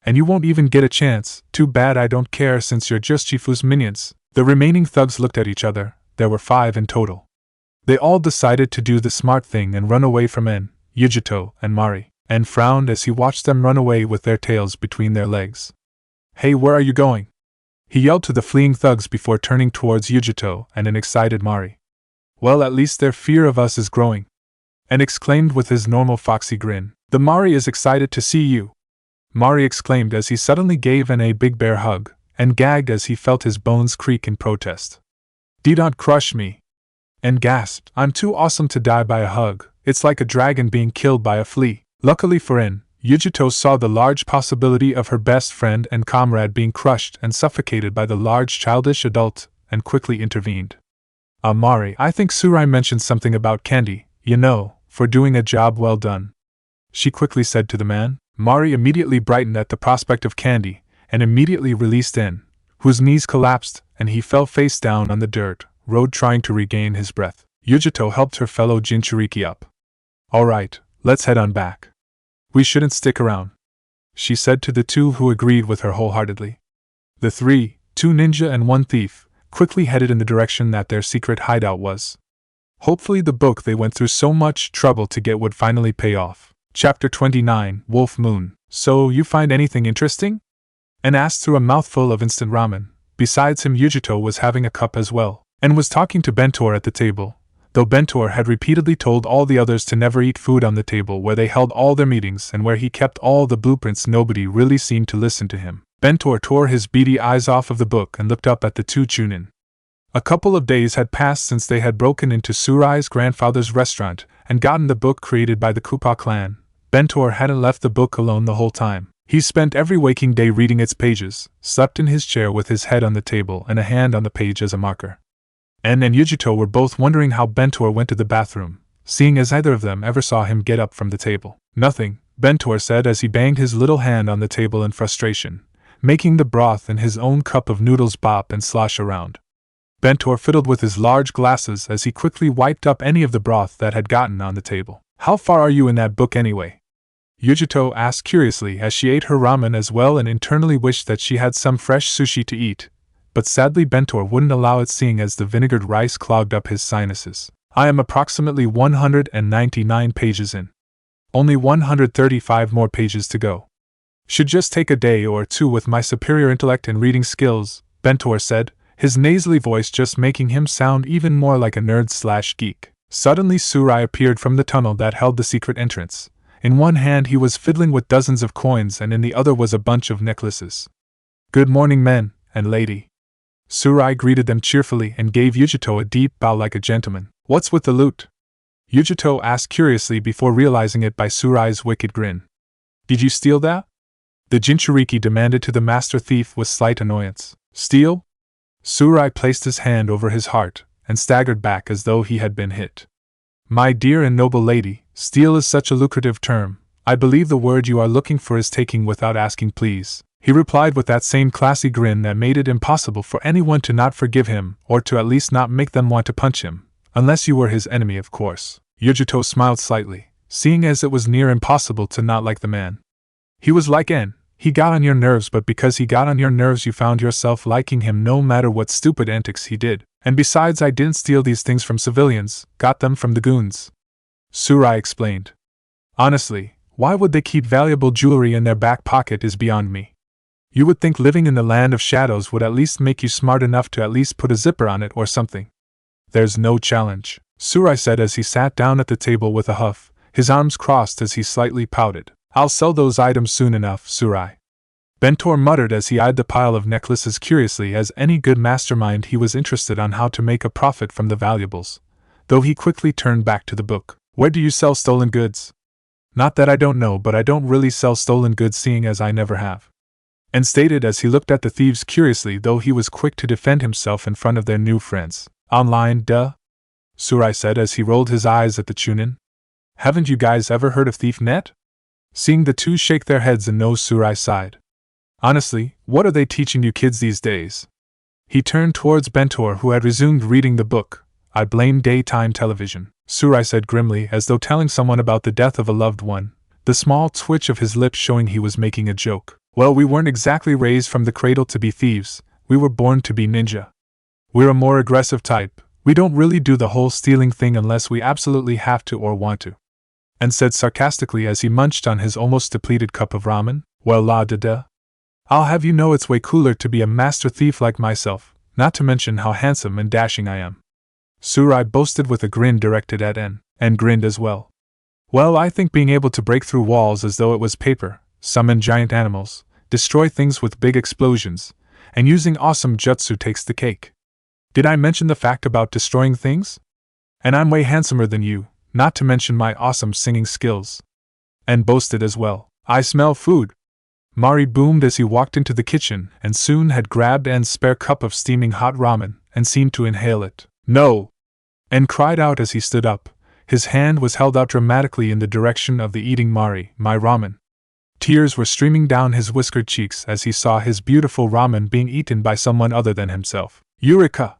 And you won't even get a chance. Too bad I don't care since you're just Chifu's minions. The remaining thugs looked at each other. There were 5 in total. They all decided to do the smart thing and run away from En, Yujito, and Mari, and frowned as he watched them run away with their tails between their legs. Hey, where are you going? He yelled to the fleeing thugs before turning towards Yujito and an excited Mari. Well, at least their fear of us is growing, and exclaimed with his normal foxy grin. The Mari is excited to see you, Mari exclaimed as he suddenly gave En a big bear hug, and gagged as he felt his bones creak in protest. Don't crush me. En gasped. I'm too awesome to die by a hug. It's like a dragon being killed by a flea. Luckily for En, Yujito saw the large possibility of her best friend and comrade being crushed and suffocated by the large childish adult, and quickly intervened. Mari, I think Surai mentioned something about candy, for doing a job well done. She quickly said to the man. Mari immediately brightened at the prospect of candy, and immediately released En, whose knees collapsed, and he fell face down on the dirt road trying to regain his breath. Yujito helped her fellow Jinchuuriki up. Alright, let's head on back. We shouldn't stick around, she said to the 2 who agreed with her wholeheartedly. The 3, 2 ninja and 1 thief, quickly headed in the direction that their secret hideout was. Hopefully the book they went through so much trouble to get would finally pay off. Chapter 29, Wolf Moon. So, you find anything interesting? En asked through a mouthful of instant ramen. Besides him, Yujito was having a cup as well, and was talking to Bentor at the table, though Bentor had repeatedly told all the others to never eat food on the table where they held all their meetings and where he kept all the blueprints. Nobody really seemed to listen to him. Bentor tore his beady eyes off of the book and looked up at the 2 chunin. A couple of days had passed since they had broken into Surai's grandfather's restaurant and gotten the book created by the Kupa clan. Bentor hadn't left the book alone the whole time. He spent every waking day reading its pages, slept in his chair with his head on the table and a hand on the page as a marker. En and Yujito were both wondering how Bentor went to the bathroom, seeing as neither of them ever saw him get up from the table. Nothing, Bentor said as he banged his little hand on the table in frustration, making the broth in his own cup of noodles bop and slosh around. Bentor fiddled with his large glasses as he quickly wiped up any of the broth that had gotten on the table. How far are you in that book anyway? Yujito asked curiously as she ate her ramen as well and internally wished that she had some fresh sushi to eat, but sadly Bentor wouldn't allow it seeing as the vinegared rice clogged up his sinuses. I am approximately 199 pages in. Only 135 more pages to go. Should just take a day or 2 with my superior intellect and reading skills, Bentor said, his nasally voice just making him sound even more like a nerd/geek. Suddenly Surai appeared from the tunnel that held the secret entrance. In one hand he was fiddling with dozens of coins and in the other was a bunch of necklaces. Good morning, men and lady. Surai greeted them cheerfully and gave Yujito a deep bow like a gentleman. What's with the loot? Yujito asked curiously before realizing it by Surai's wicked grin. Did you steal that? The Jinchuuriki demanded to the master thief with slight annoyance. Steal? Surai placed his hand over his heart and staggered back as though he had been hit. My dear and noble lady, steal is such a lucrative term. I believe the word you are looking for is taking without asking, please, he replied with that same classy grin that made it impossible for anyone to not forgive him or to at least not make them want to punch him, unless you were his enemy, of course. Yujito smiled slightly, seeing as it was near impossible to not like the man. He was like En. He got on your nerves, but because he got on your nerves you found yourself liking him no matter what stupid antics he did. And besides, I didn't steal these things from civilians, got them from the goons. Surai explained. Honestly, why would they keep valuable jewelry in their back pocket is beyond me. You would think living in the land of shadows would at least make you smart enough to at least put a zipper on it or something. There's no challenge, Surai said as he sat down at the table with a huff, his arms crossed as he slightly pouted. I'll sell those items soon enough, Surai. Bentor muttered as he eyed the pile of necklaces curiously. As any good mastermind, he was interested on how to make a profit from the valuables, though he quickly turned back to the book. Where do you sell stolen goods? Not that I don't know, but I don't really sell stolen goods seeing as I never have. and stated as he looked at the thieves curiously, though he was quick to defend himself in front of their new friends. Online, duh? Surai said as he rolled his eyes at the Chunin. Haven't you guys ever heard of ThiefNet? Seeing the two shake their heads and no, Surai sighed. Honestly, what are they teaching you kids these days? He turned towards Bentor, who had resumed reading the book. I blame daytime television, Surai said grimly, as though telling someone about the death of a loved one, the small twitch of his lips showing he was making a joke. Well, we weren't exactly raised from the cradle to be thieves, we were born to be ninja. We're a more aggressive type, we don't really do the whole stealing thing unless we absolutely have to or want to. And said sarcastically as he munched on his almost depleted cup of ramen, well la da da. I'll have you know it's way cooler to be a master thief like myself, not to mention how handsome and dashing I am. Surai boasted with a grin directed at En, and grinned as well. Well, I think being able to break through walls as though it was paper, summon giant animals, destroy things with big explosions, and using awesome jutsu takes the cake. Did I mention the fact about destroying things? And I'm way handsomer than you, not to mention my awesome singing skills. And boasted as well. I smell food. Mari boomed as he walked into the kitchen and soon had grabbed En's spare cup of steaming hot ramen and seemed to inhale it. No! En cried out as he stood up. His hand was held out dramatically in the direction of the eating Mari, my ramen. Tears were streaming down his whiskered cheeks as he saw his beautiful ramen being eaten by someone other than himself. Eureka!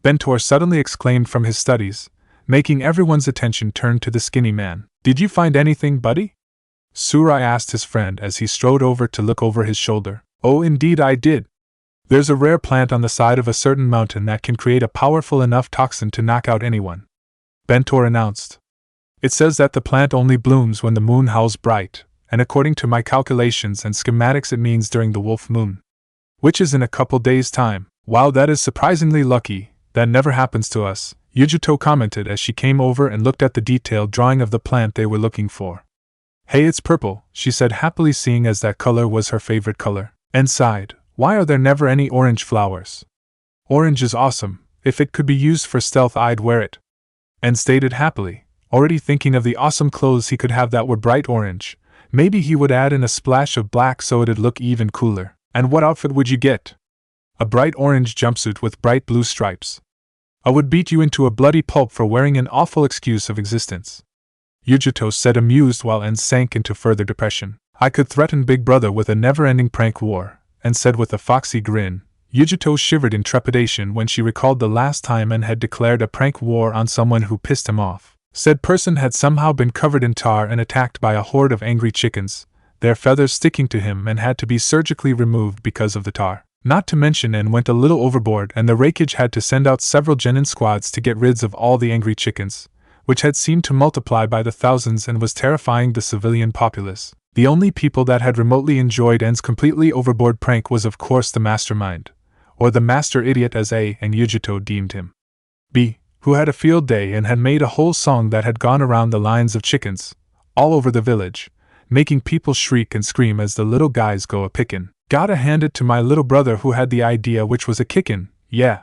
Bentor suddenly exclaimed from his studies, making everyone's attention turn to the skinny man. Did you find anything, buddy? Surai asked his friend as he strode over to look over his shoulder. Oh, indeed I did. There's a rare plant on the side of a certain mountain that can create a powerful enough toxin to knock out anyone, Bentor announced. It says that the plant only blooms when the moon howls bright, and according to my calculations and schematics it means during the wolf moon, which is in a couple days' time. Wow, that is surprisingly lucky. That never happens to us, Yujito commented as she came over and looked at the detailed drawing of the plant they were looking for. Hey, it's purple, she said happily, seeing as that color was her favorite color, and sighed. Why are there never any orange flowers? Orange is awesome. If it could be used for stealth, I'd wear it. And stated happily, already thinking of the awesome clothes he could have that were bright orange. Maybe he would add in a splash of black so it'd look even cooler. And what outfit would you get? A bright orange jumpsuit with bright blue stripes. I would beat you into a bloody pulp for wearing an awful excuse of existence, Yujito said amused while En sank into further depression. I could threaten Big Brother with a never-ending prank war, En said with a foxy grin. Yujito shivered in trepidation when she recalled the last time En had declared a prank war on someone who pissed him off. Said person had somehow been covered in tar and attacked by a horde of angry chickens, their feathers sticking to him, and had to be surgically removed because of the tar. Not to mention En went a little overboard and the Raikage had to send out several genin squads to get rid of all the angry chickens, which had seemed to multiply by the thousands and was terrifying the civilian populace. The only people that had remotely enjoyed En's completely overboard prank was of course the mastermind, or the master idiot as A and Yujito deemed him. B, who had a field day and had made a whole song that had gone around the lines of chickens, all over the village, making people shriek and scream as the little guys go a-pickin'. Gotta hand it to my little brother who had the idea, which was a kickin', yeah.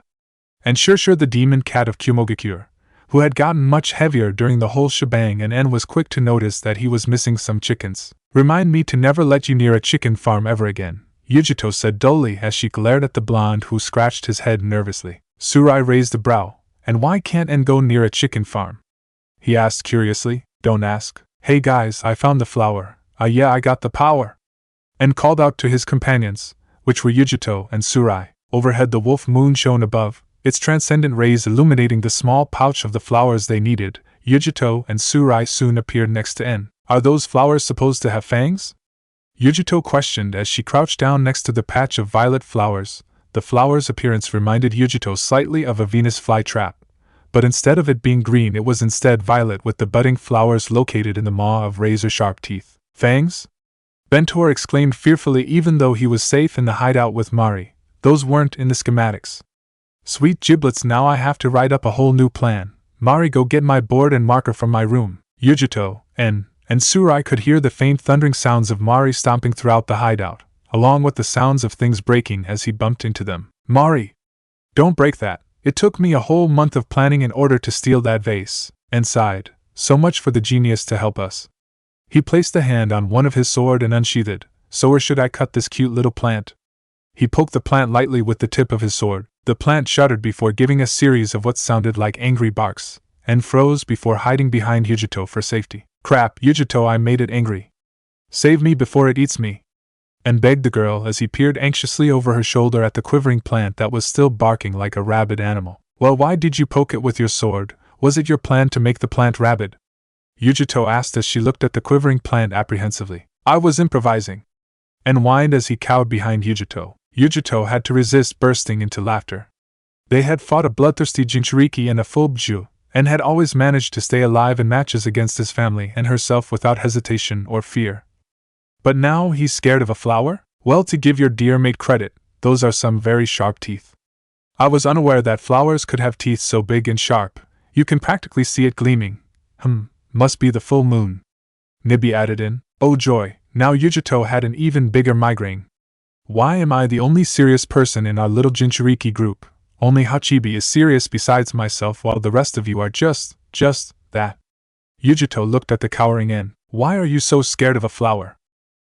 And sure the demon cat of Kumogakure, who had gotten much heavier during the whole shebang, and En was quick to notice that he was missing some chickens. Remind me to never let you near a chicken farm ever again, Yujito said dully as she glared at the blonde who scratched his head nervously. Surai raised a brow. And why can't En go near a chicken farm? He asked curiously. Don't ask. Hey guys, I found the flower. Yeah, I got the power. En called out to his companions, which were Yujito and Surai. Overhead the wolf moon shone above, its transcendent rays illuminating the small pouch of the flowers they needed. Yujito and Surai soon appeared next to En. Are those flowers supposed to have fangs? Yujito questioned as she crouched down next to the patch of violet flowers. The flower's appearance reminded Yujito slightly of a Venus flytrap, but instead of it being green it was instead violet with the budding flowers located in the maw of razor-sharp teeth. Fangs? Bentor exclaimed fearfully even though he was safe in the hideout with Mari. Those weren't in the schematics. Sweet giblets, now I have to write up a whole new plan. Mari, go get my board and marker from my room. Yujito, En, and Surai could hear the faint thundering sounds of Mari stomping throughout the hideout, along with the sounds of things breaking as he bumped into them. Mari! Don't break that. It took me a whole month of planning in order to steal that vase, En sighed. So much for the genius to help us. He placed a hand on one of his sword and unsheathed, so where should I cut this cute little plant? He poked the plant lightly with the tip of his sword. The plant shuddered before giving a series of what sounded like angry barks, and froze before hiding behind Yujito for safety. Crap, Yujito, I made it angry. Save me before it eats me, and begged the girl as he peered anxiously over her shoulder at the quivering plant that was still barking like a rabid animal. Well, why did you poke it with your sword? Was it your plan to make the plant rabid? Yujito asked as she looked at the quivering plant apprehensively. I was improvising, and whined as he cowed behind Yujito. Yujito had to resist bursting into laughter. They had fought a bloodthirsty Jinchuuriki and a full bju, and had always managed to stay alive in matches against his family and herself without hesitation or fear. But now he's scared of a flower? Well, to give your dear mate credit, those are some very sharp teeth. I was unaware that flowers could have teeth so big and sharp. You can practically see it gleaming. Must be the full moon. Nibi added in. Oh joy, now Yujito had an even bigger migraine. Why am I the only serious person in our little Jinchuuriki group? Only Hachibi is serious besides myself, while the rest of you are just that. Yujito looked at the cowering En. Why are you so scared of a flower?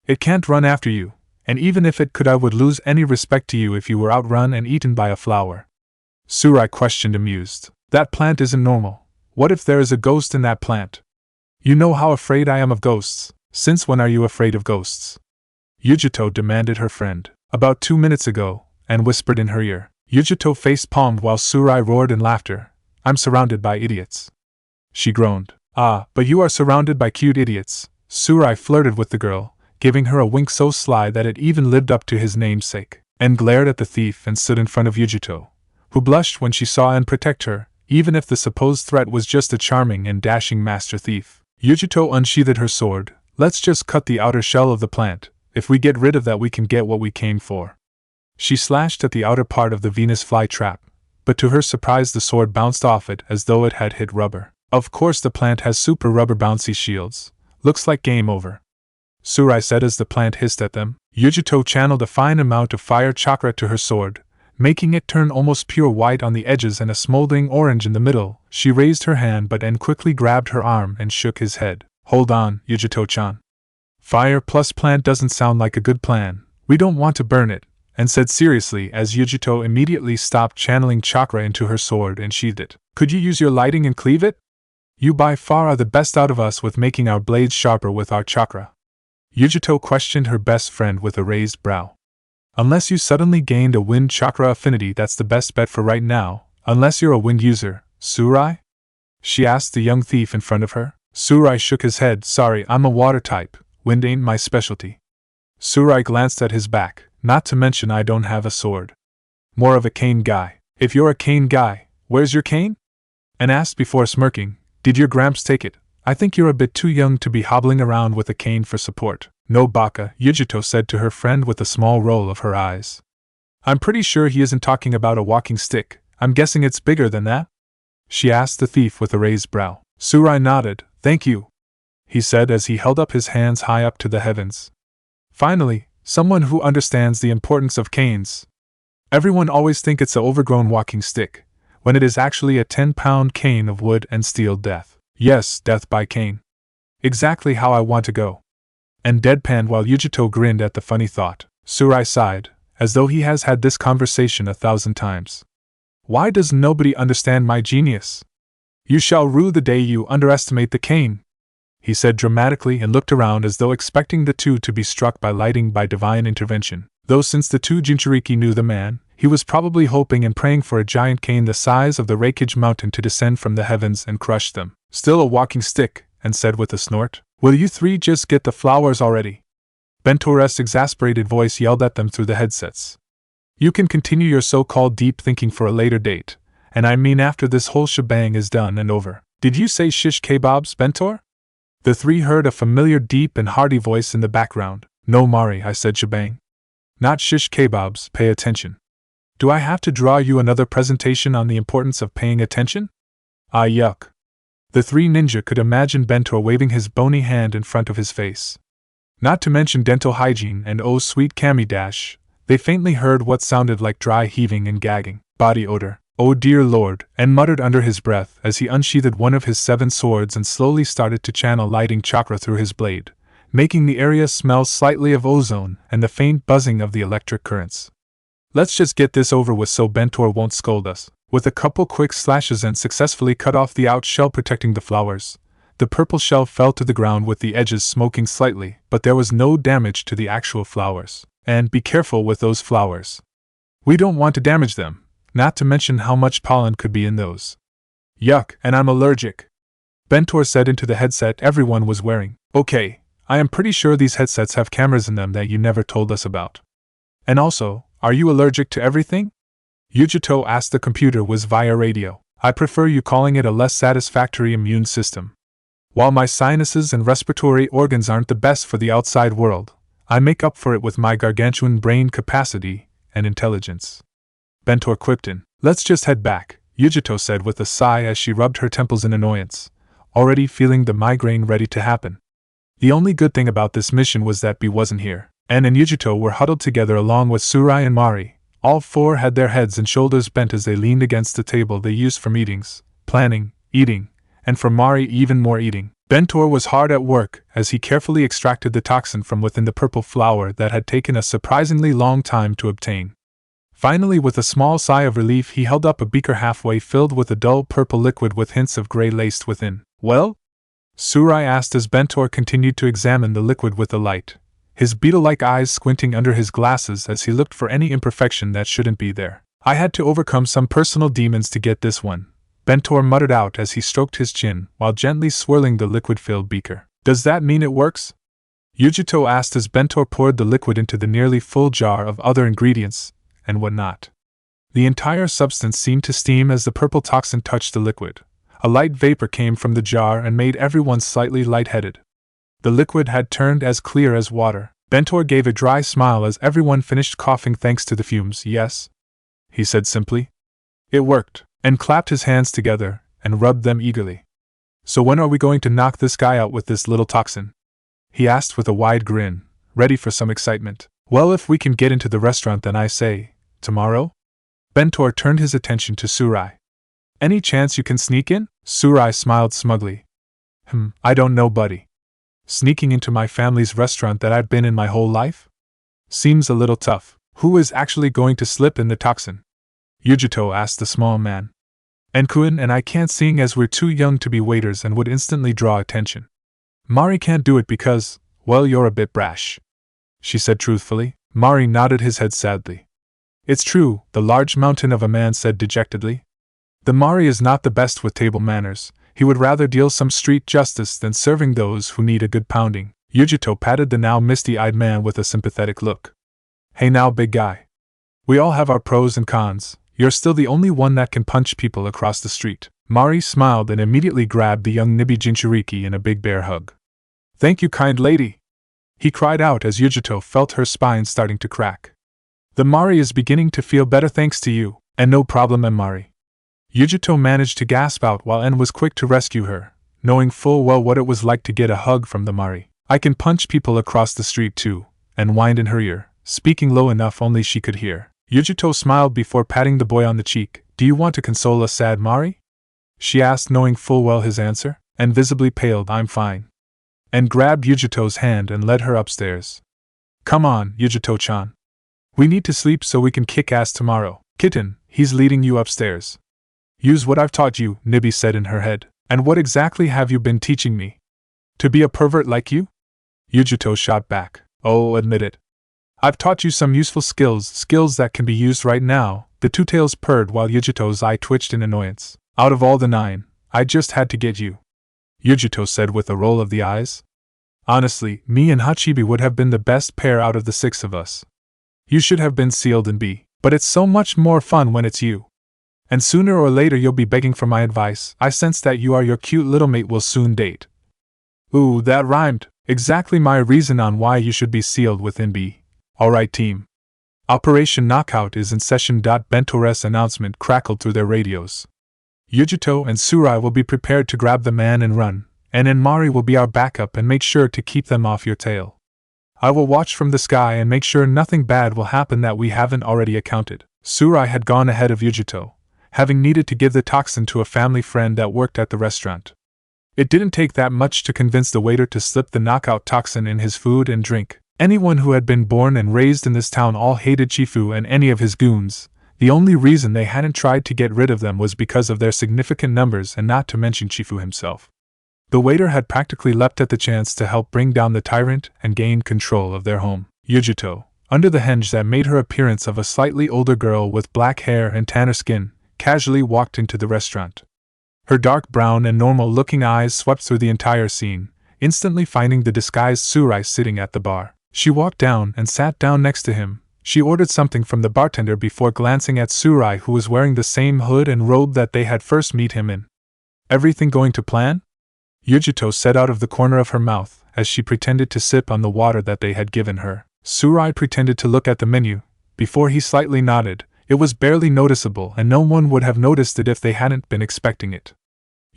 It can't run after you, and even if it could, I would lose any respect to you if you were outrun and eaten by a flower. Surai questioned, amused. That plant isn't normal. What if there is a ghost in that plant? You know how afraid I am of ghosts. Since when are you afraid of ghosts? Yujito demanded her friend. About 2 minutes ago, and whispered in her ear. Yujito face-palmed while Surai roared in laughter. I'm surrounded by idiots. She groaned. Ah, but you are surrounded by cute idiots. Surai flirted with the girl, giving her a wink so sly that it even lived up to his namesake, and glared at the thief and stood in front of Yujito, who blushed when she saw and protect her, even if the supposed threat was just a charming and dashing master thief. Yujito unsheathed her sword. Let's just cut the outer shell of the plant. If we get rid of that, we can get what we came for. She slashed at the outer part of the Venus flytrap, but to her surprise the sword bounced off it as though it had hit rubber. Of course the plant has super rubber bouncy shields. Looks like game over, Surai said as the plant hissed at them. Yujito channeled a fine amount of fire chakra to her sword, making it turn almost pure white on the edges and a smoldering orange in the middle. She raised her hand, but En quickly grabbed her arm and shook his head. Hold on, Yujito-chan. Fire plus plant doesn't sound like a good plan. We don't want to burn it, and said seriously as Yujito immediately stopped channeling chakra into her sword and sheathed it. Could you use your lighting and cleave it? You by far are the best out of us with making our blades sharper with our chakra. Yujito questioned her best friend with a raised brow. Unless you suddenly gained a wind chakra affinity, that's the best bet for right now. Unless you're a wind user, Surai? She asked the young thief in front of her. Surai shook his head. Sorry, I'm a water type. Wind ain't my specialty. Surai glanced at his back. Not to mention I don't have a sword. More of a cane guy. If you're a cane guy, where's your cane? And asked before smirking. Did your gramps take it? I think you're a bit too young to be hobbling around with a cane for support. No baka, Yujito said to her friend with a small roll of her eyes. I'm pretty sure he isn't talking about a walking stick. I'm guessing it's bigger than that? She asked the thief with a raised brow. Surai nodded. Thank you, he said as he held up his hands high up to the heavens. Finally, someone who understands the importance of canes. Everyone always thinks it's a overgrown walking stick, when it is actually a 10-pound cane of wood and steel. Death. Yes, death by cane. Exactly how I want to go. And deadpanned while Yujito grinned at the funny thought. Surai sighed, as though he has had this conversation 1,000 times. Why does nobody understand my genius? You shall rue the day you underestimate the cane, he said dramatically and looked around as though expecting the two to be struck by lightning by divine intervention. Though since the two Jinchuuriki knew the man, he was probably hoping and praying for a giant cane the size of the Raikage mountain to descend from the heavens and crush them. Still a walking stick, and said with a snort. Will you three just get the flowers already? Bentore's exasperated voice yelled at them through the headsets. You can continue your so-called deep thinking for a later date, and I mean after this whole shebang is done and over. Did you say shish kebabs, Bentor? The three heard a familiar deep and hearty voice in the background. No Mari, I said shebang. Not shish kebabs, pay attention. Do I have to draw you another presentation on the importance of paying attention? Ah yuck. The three ninja could imagine Bentor waving his bony hand in front of his face. Not to mention dental hygiene and oh sweet Kami dash, they faintly heard what sounded like dry heaving and gagging. Body odor. Oh dear lord, and muttered under his breath as he unsheathed one of his 7 swords and slowly started to channel lighting chakra through his blade, making the area smell slightly of ozone and the faint buzzing of the electric currents. Let's just get this over with so Bentor won't scold us. With a couple quick slashes and successfully cut off the out shell protecting the flowers, the purple shell fell to the ground with the edges smoking slightly, but there was no damage to the actual flowers. And be careful with those flowers. We don't want to damage them, not to mention how much pollen could be in those. Yuck, and I'm allergic, Bentor said into the headset everyone was wearing. Okay, I am pretty sure these headsets have cameras in them that you never told us about. And also, are you allergic to everything? Yujito asked the computer whiz via radio. I prefer you calling it a less satisfactory immune system. While my sinuses and respiratory organs aren't the best for the outside world, I make up for it with my gargantuan brain capacity and intelligence. Bentor quipped in. Let's just head back, Yujito said with a sigh as she rubbed her temples in annoyance, already feeling the migraine ready to happen. The only good thing about this mission was that B wasn't here. Anne and Yujito were huddled together along with Surai and Mari. All four had their heads and shoulders bent as they leaned against the table they used for meetings, planning, eating, and for Mari even more eating. Bentor was hard at work as he carefully extracted the toxin from within the purple flower that had taken a surprisingly long time to obtain. Finally, with a small sigh of relief, he held up a beaker halfway filled with a dull purple liquid with hints of gray laced within. Well? Surai asked as Bentor continued to examine the liquid with the light, his beetle-like eyes squinting under his glasses as he looked for any imperfection that shouldn't be there. I had to overcome some personal demons to get this one, Bentor muttered out as he stroked his chin while gently swirling the liquid-filled beaker. Does that mean it works? Yujito asked as Bentor poured the liquid into the nearly full jar of other ingredients and whatnot. The entire substance seemed to steam as the purple toxin touched the liquid. A light vapor came from the jar and made everyone slightly lightheaded. The liquid had turned as clear as water. Bentor gave a dry smile as everyone finished coughing thanks to the fumes. Yes, he said simply. It worked, and clapped his hands together and rubbed them eagerly. So when are we going to knock this guy out with this little toxin? He asked with a wide grin, ready for some excitement. Well, if we can get into the restaurant, then I say, tomorrow? Bentor turned his attention to Surai. Any chance you can sneak in? Surai smiled smugly. I don't know, buddy. Sneaking into my family's restaurant that I've been in my whole life? Seems a little tough. Who is actually going to slip in the toxin? Yujito asked the small man. Enkuen and I can't, seeing as we're too young to be waiters and would instantly draw attention. Mari can't do it because, well, you're a bit brash, she said truthfully. Mari nodded his head sadly. It's true, the large mountain of a man said dejectedly. The Mari is not the best with table manners. He would rather deal some street justice than serving those who need a good pounding. Yujito patted the now misty-eyed man with a sympathetic look. Hey now, big guy. We all have our pros and cons. You're still the only one that can punch people across the street. Mari smiled and immediately grabbed the young Nibi Jinchuuriki in a big bear hug. Thank you, kind lady, he cried out as Yujito felt her spine starting to crack. The Mari is beginning to feel better thanks to you, and no problem, Mari. Yujito managed to gasp out while En was quick to rescue her, knowing full well what it was like to get a hug from the Mari. I can punch people across the street too, and whined in her ear, speaking low enough only she could hear. Yujito smiled before patting the boy on the cheek. Do you want to console a sad Mari? She asked, knowing full well his answer, and visibly paled. I'm fine. And grabbed Yujito's hand and led her upstairs. Come on, Yujito-chan. We need to sleep so we can kick ass tomorrow. Kitten, he's leading you upstairs. Use what I've taught you, Nibi said in her head. And what exactly have you been teaching me? To be a pervert like you? Yujito shot back. Oh, admit it. I've taught you some useful skills that can be used right now. The two tails purred while Yujito's eye twitched in annoyance. Out of all the 9, I just had to get you, Yujito said with a roll of the eyes. Honestly, me and Hachibi would have been the best pair out of the 6 of us. You should have been sealed in B, but it's so much more fun when it's you. And sooner or later you'll be begging for my advice. I sense that you are your cute little mate will soon date. Ooh, that rhymed. Exactly my reason on why you should be sealed within B. Alright team. Operation Knockout is in session. Bentor's announcement crackled through their radios. Yujito and Surai will be prepared to grab the man and run, and Mari will be our backup and make sure to keep them off your tail. I will watch from the sky and make sure nothing bad will happen that we haven't already accounted. Surai had gone ahead of Yujito, having needed to give the toxin to a family friend that worked at the restaurant. It didn't take that much to convince the waiter to slip the knockout toxin in his food and drink. Anyone who had been born and raised in this town all hated Chifu and any of his goons. The only reason they hadn't tried to get rid of them was because of their significant numbers, and not to mention Chifu himself. The waiter had practically leapt at the chance to help bring down the tyrant and gain control of their home. Yujito, under the henge that made her appearance of a slightly older girl with black hair and tanner skin, casually walked into the restaurant. Her dark brown and normal-looking eyes swept through the entire scene, instantly finding the disguised Tsurai sitting at the bar. She walked down and sat down next to him. She ordered something from the bartender before glancing at Tsurai, who was wearing the same hood and robe that they had first met him in. "Everything going to plan?" Yujito said out of the corner of her mouth, as she pretended to sip on the water that they had given her. Tsurai pretended to look at the menu. Before he slightly nodded. It was barely noticeable, and no one would have noticed it if they hadn't been expecting it.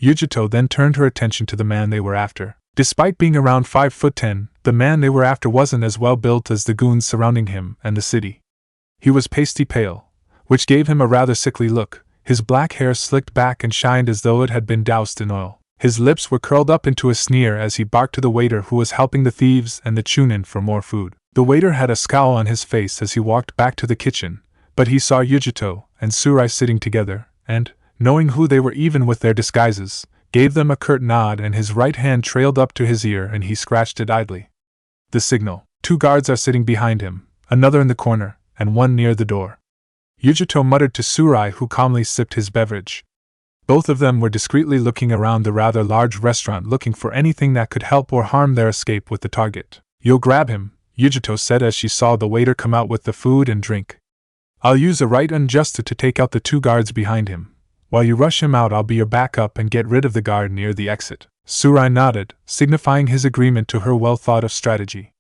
Yujito then turned her attention to the man they were after. Despite being around 5'10", the man they were after wasn't as well built as the goons surrounding him and the city. He was pasty pale, which gave him a rather sickly look. His black hair slicked back and shined as though it had been doused in oil. His lips were curled up into a sneer as he barked to the waiter who was helping the thieves and the chunin for more food. The waiter had a scowl on his face as he walked back to the kitchen, but he saw Yujito and Tsurai sitting together, and, knowing who they were even with their disguises, gave them a curt nod, and his right hand trailed up to his ear and he scratched it idly. The signal. 2 guards are sitting behind him, another in the corner, and one near the door. Yujito muttered to Tsurai, who calmly sipped his beverage. Both of them were discreetly looking around the rather large restaurant, looking for anything that could help or harm their escape with the target. "You'll grab him," Yujito said as she saw the waiter come out with the food and drink. "I'll use a right unjusta to take out the 2 guards behind him. While you rush him out, I'll be your backup and get rid of the guard near the exit." Tsurai nodded, signifying his agreement to her well-thought-of strategy.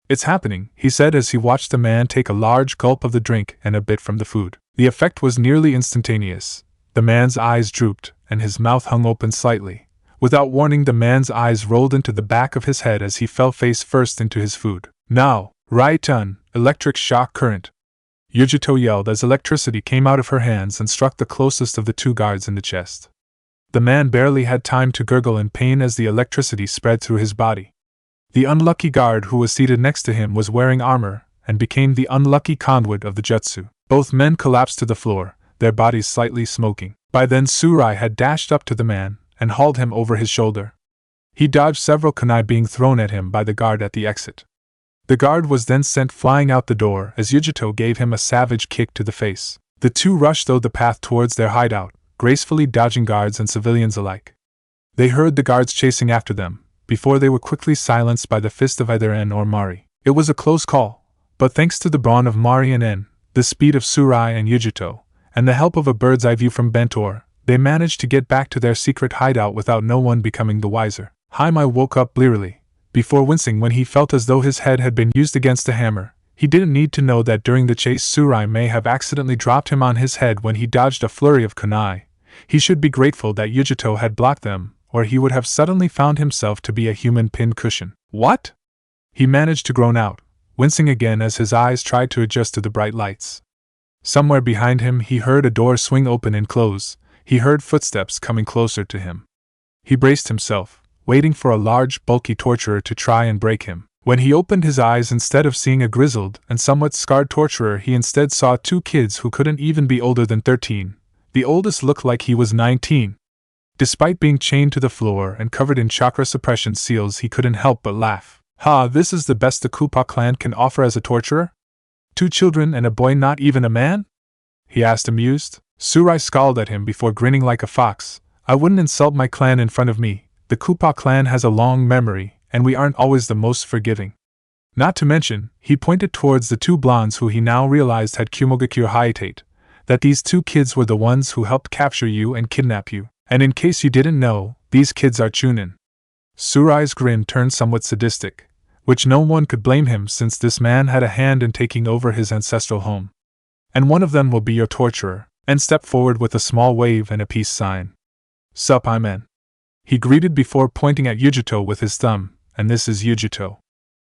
"It's happening," he said as he watched the man take a large gulp of the drink and a bit from the food. The effect was nearly instantaneous. The man's eyes drooped, and his mouth hung open slightly. Without warning, the man's eyes rolled into the back of his head as he fell face first into his food. "Now, right-un, electric shock current," Yujito yelled as electricity came out of her hands and struck the closest of the 2 guards in the chest. The man barely had time to gurgle in pain as the electricity spread through his body. The unlucky guard who was seated next to him was wearing armor, and became the unlucky conduit of the jutsu. Both men collapsed to the floor, their bodies slightly smoking. By then Tsurai had dashed up to the man, and hauled him over his shoulder. He dodged several kunai being thrown at him by the guard at the exit. The guard was then sent flying out the door as Yujito gave him a savage kick to the face. The 2 rushed through the path towards their hideout, gracefully dodging guards and civilians alike. They heard the guards chasing after them, before they were quickly silenced by the fist of either En or Mari. It was a close call, but thanks to the brawn of Mari and En, the speed of Tsurai and Yujito, and the help of a bird's eye view from Bentor, they managed to get back to their secret hideout without no one becoming the wiser. Haimai woke up blearily, before wincing when he felt as though his head had been used against a hammer. He didn't need to know that during the chase Tsurai may have accidentally dropped him on his head when he dodged a flurry of kunai. He should be grateful that Yujito had blocked them, or he would have suddenly found himself to be a human pincushion. "What?" he managed to groan out, wincing again as his eyes tried to adjust to the bright lights. Somewhere behind him he heard a door swing open and close. He heard footsteps coming closer to him. He braced himself, waiting for a large, bulky torturer to try and break him. When he opened his eyes, instead of seeing a grizzled and somewhat scarred torturer, he instead saw 2 kids who couldn't even be older than 13. The oldest looked like he was 19. Despite being chained to the floor and covered in chakra suppression seals, he couldn't help but laugh. "Ha, this is the best the Kupa clan can offer as a torturer? 2 children and a boy, not even a man?" he asked, amused. Tsurai scowled at him before grinning like a fox. "I wouldn't insult my clan in front of me. The Kupa clan has a long memory, and we aren't always the most forgiving. Not to mention," he pointed towards the 2 blondes who he now realized had Kumogakure height, "that these 2 kids were the ones who helped capture you and kidnap you. And in case you didn't know, these kids are chunin." Tsurai's grin turned somewhat sadistic, which no one could blame him since this man had a hand in taking over his ancestral home. "And one of them will be your torturer," and stepped forward with a small wave and a peace sign. "Sup, I'm En," he greeted before pointing at Yujito with his thumb, "and this is Yujito.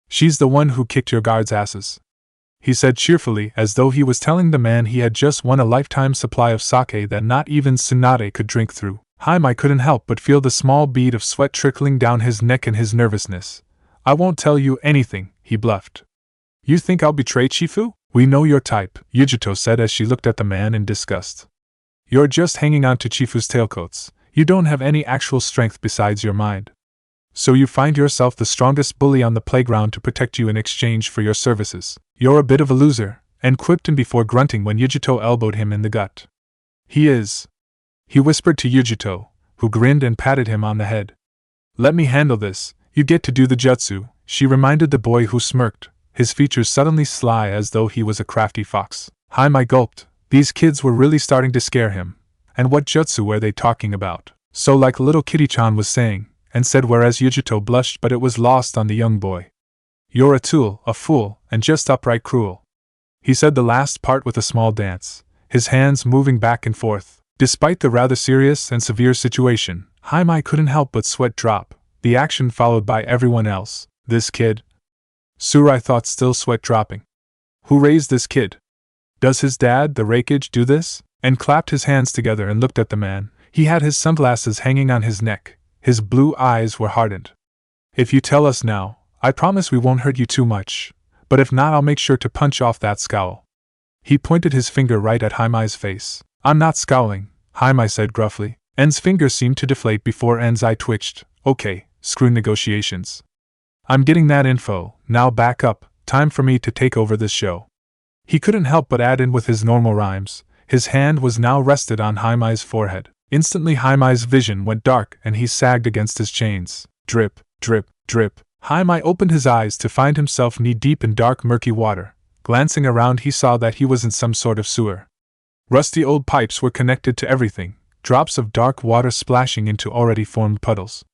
She's the one who kicked your guards' asses," he said cheerfully, as though he was telling the man he had just won a lifetime supply of sake that not even Tsunade could drink through. Haimai couldn't help but feel the small bead of sweat trickling down his neck in his nervousness. I won't tell you anything, he bluffed. You think I'll betray Chifu? We know your type, Yujito said as she looked at the man in disgust. You're just hanging on to Chifu's tailcoats. You don't have any actual strength besides your mind. So you find yourself the strongest bully on the playground to protect you in exchange for your services. You're a bit of a loser, and quipped him before grunting when Yujito elbowed him in the gut. He is, he whispered to Yujito, who grinned and patted him on the head. Let me handle this, you get to do the jutsu, she reminded the boy who smirked, his features suddenly sly as though he was a crafty fox. Haimai gulped. These kids were really starting to scare him. And what jutsu were they talking about? So like little Kitty-chan was saying, and said whereas Yujito blushed but it was lost on the young boy. You're a tool, a fool, and just upright cruel. He said the last part with a small dance, his hands moving back and forth. Despite the rather serious and severe situation, Haimai couldn't help but sweat drop, the action followed by everyone else. This kid? Surai thought, still sweat dropping. Who raised this kid? Does his dad, the Raikage, do this? And clapped his hands together and looked at the man. He had his sunglasses hanging on his neck. His blue eyes were hardened. If you tell us now, I promise we won't hurt you too much, but if not I'll make sure to punch off that scowl. He pointed his finger right at Haimai's face. I'm not scowling, Haimai said gruffly. En's finger seemed to deflate before En's eye twitched. Okay, screw negotiations. I'm getting that info, now back up, time for me to take over this show. He couldn't help but add in with his normal rhymes. His hand was now rested on Haimai's forehead. Instantly Haimai's vision went dark and he sagged against his chains. Drip, drip, drip. Haimai opened his eyes to find himself knee-deep in dark murky water. Glancing around he saw that he was in some sort of sewer. Rusty old pipes were connected to everything, drops of dark water splashing into already formed puddles.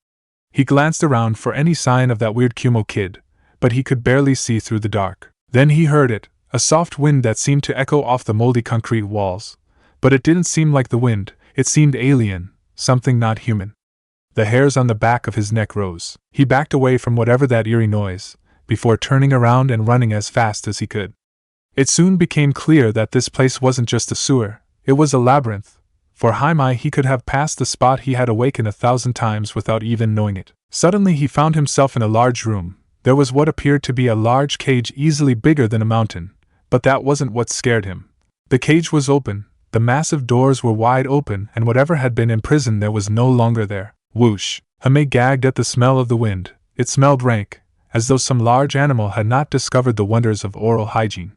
He glanced around for any sign of that weird Kumo kid, but he could barely see through the dark. Then he heard it, a soft wind that seemed to echo off the moldy concrete walls. But it didn't seem like the wind, it seemed alien, something not human. The hairs on the back of his neck rose. He backed away from whatever that eerie noise, before turning around and running as fast as he could. It soon became clear that this place wasn't just a sewer, it was a labyrinth. For Haimai he could have passed the spot he had awakened 1,000 times without even knowing it. Suddenly he found himself in a large room. There was what appeared to be a large cage easily bigger than a mountain, but that wasn't what scared him. The cage was open, the massive doors were wide open, and whatever had been imprisoned there was no longer there. Whoosh! Haimai gagged at the smell of the wind. It smelled rank, as though some large animal had not discovered the wonders of oral hygiene.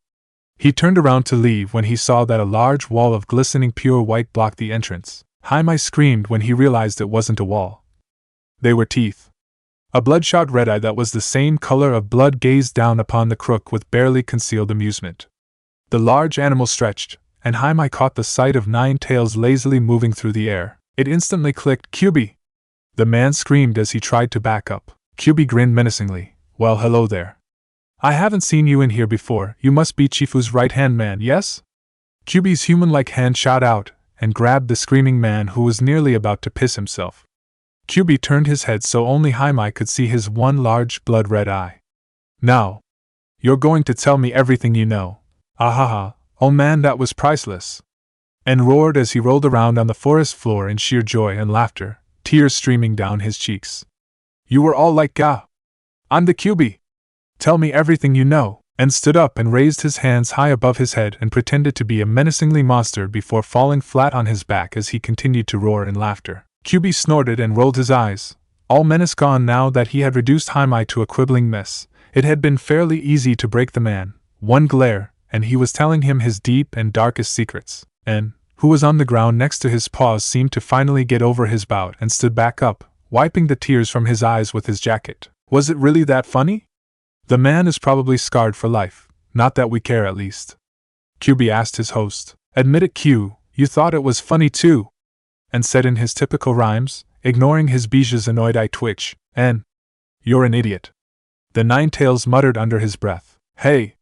He turned around to leave when he saw that a large wall of glistening pure white blocked the entrance. Haimai screamed when he realized it wasn't a wall. They were teeth. A bloodshot red eye that was the same color of blood gazed down upon the crook with barely concealed amusement. The large animal stretched, and Haimai caught the sight of 9 tails lazily moving through the air. It instantly clicked. Kyuubi! The man screamed as he tried to back up. Kyuubi grinned menacingly. Well, hello there. I haven't seen you in here before. You must be Chifu's right-hand man, yes? Kyuubi's human-like hand shot out and grabbed the screaming man who was nearly about to piss himself. Kyuubi turned his head so only Haimai could see his one large blood-red eye. Now, you're going to tell me everything you know. Ahaha, oh man, that was priceless. And roared as he rolled around on the forest floor in sheer joy and laughter, tears streaming down his cheeks. You were all like, "Gah! I'm the Kyuubi! Tell me everything you know," and stood up and raised his hands high above his head and pretended to be a menacingly monster before falling flat on his back as he continued to roar in laughter. Kyuubi snorted and rolled his eyes, all menace gone now that he had reduced Haimai to a quibbling mess. It had been fairly easy to break the man. One glare, and he was telling him his deep and darkest secrets. En, who was on the ground next to his paws, seemed to finally get over his bout and stood back up, wiping the tears from his eyes with his jacket. Was it really that funny? The man is probably scarred for life, not that we care at least. Kyuubi asked his host. Admit it, Q, you thought it was funny too? And said in his typical rhymes, ignoring his Bija's annoyed eye twitch, "En, you're an idiot." The 9 tails muttered under his breath. Hey,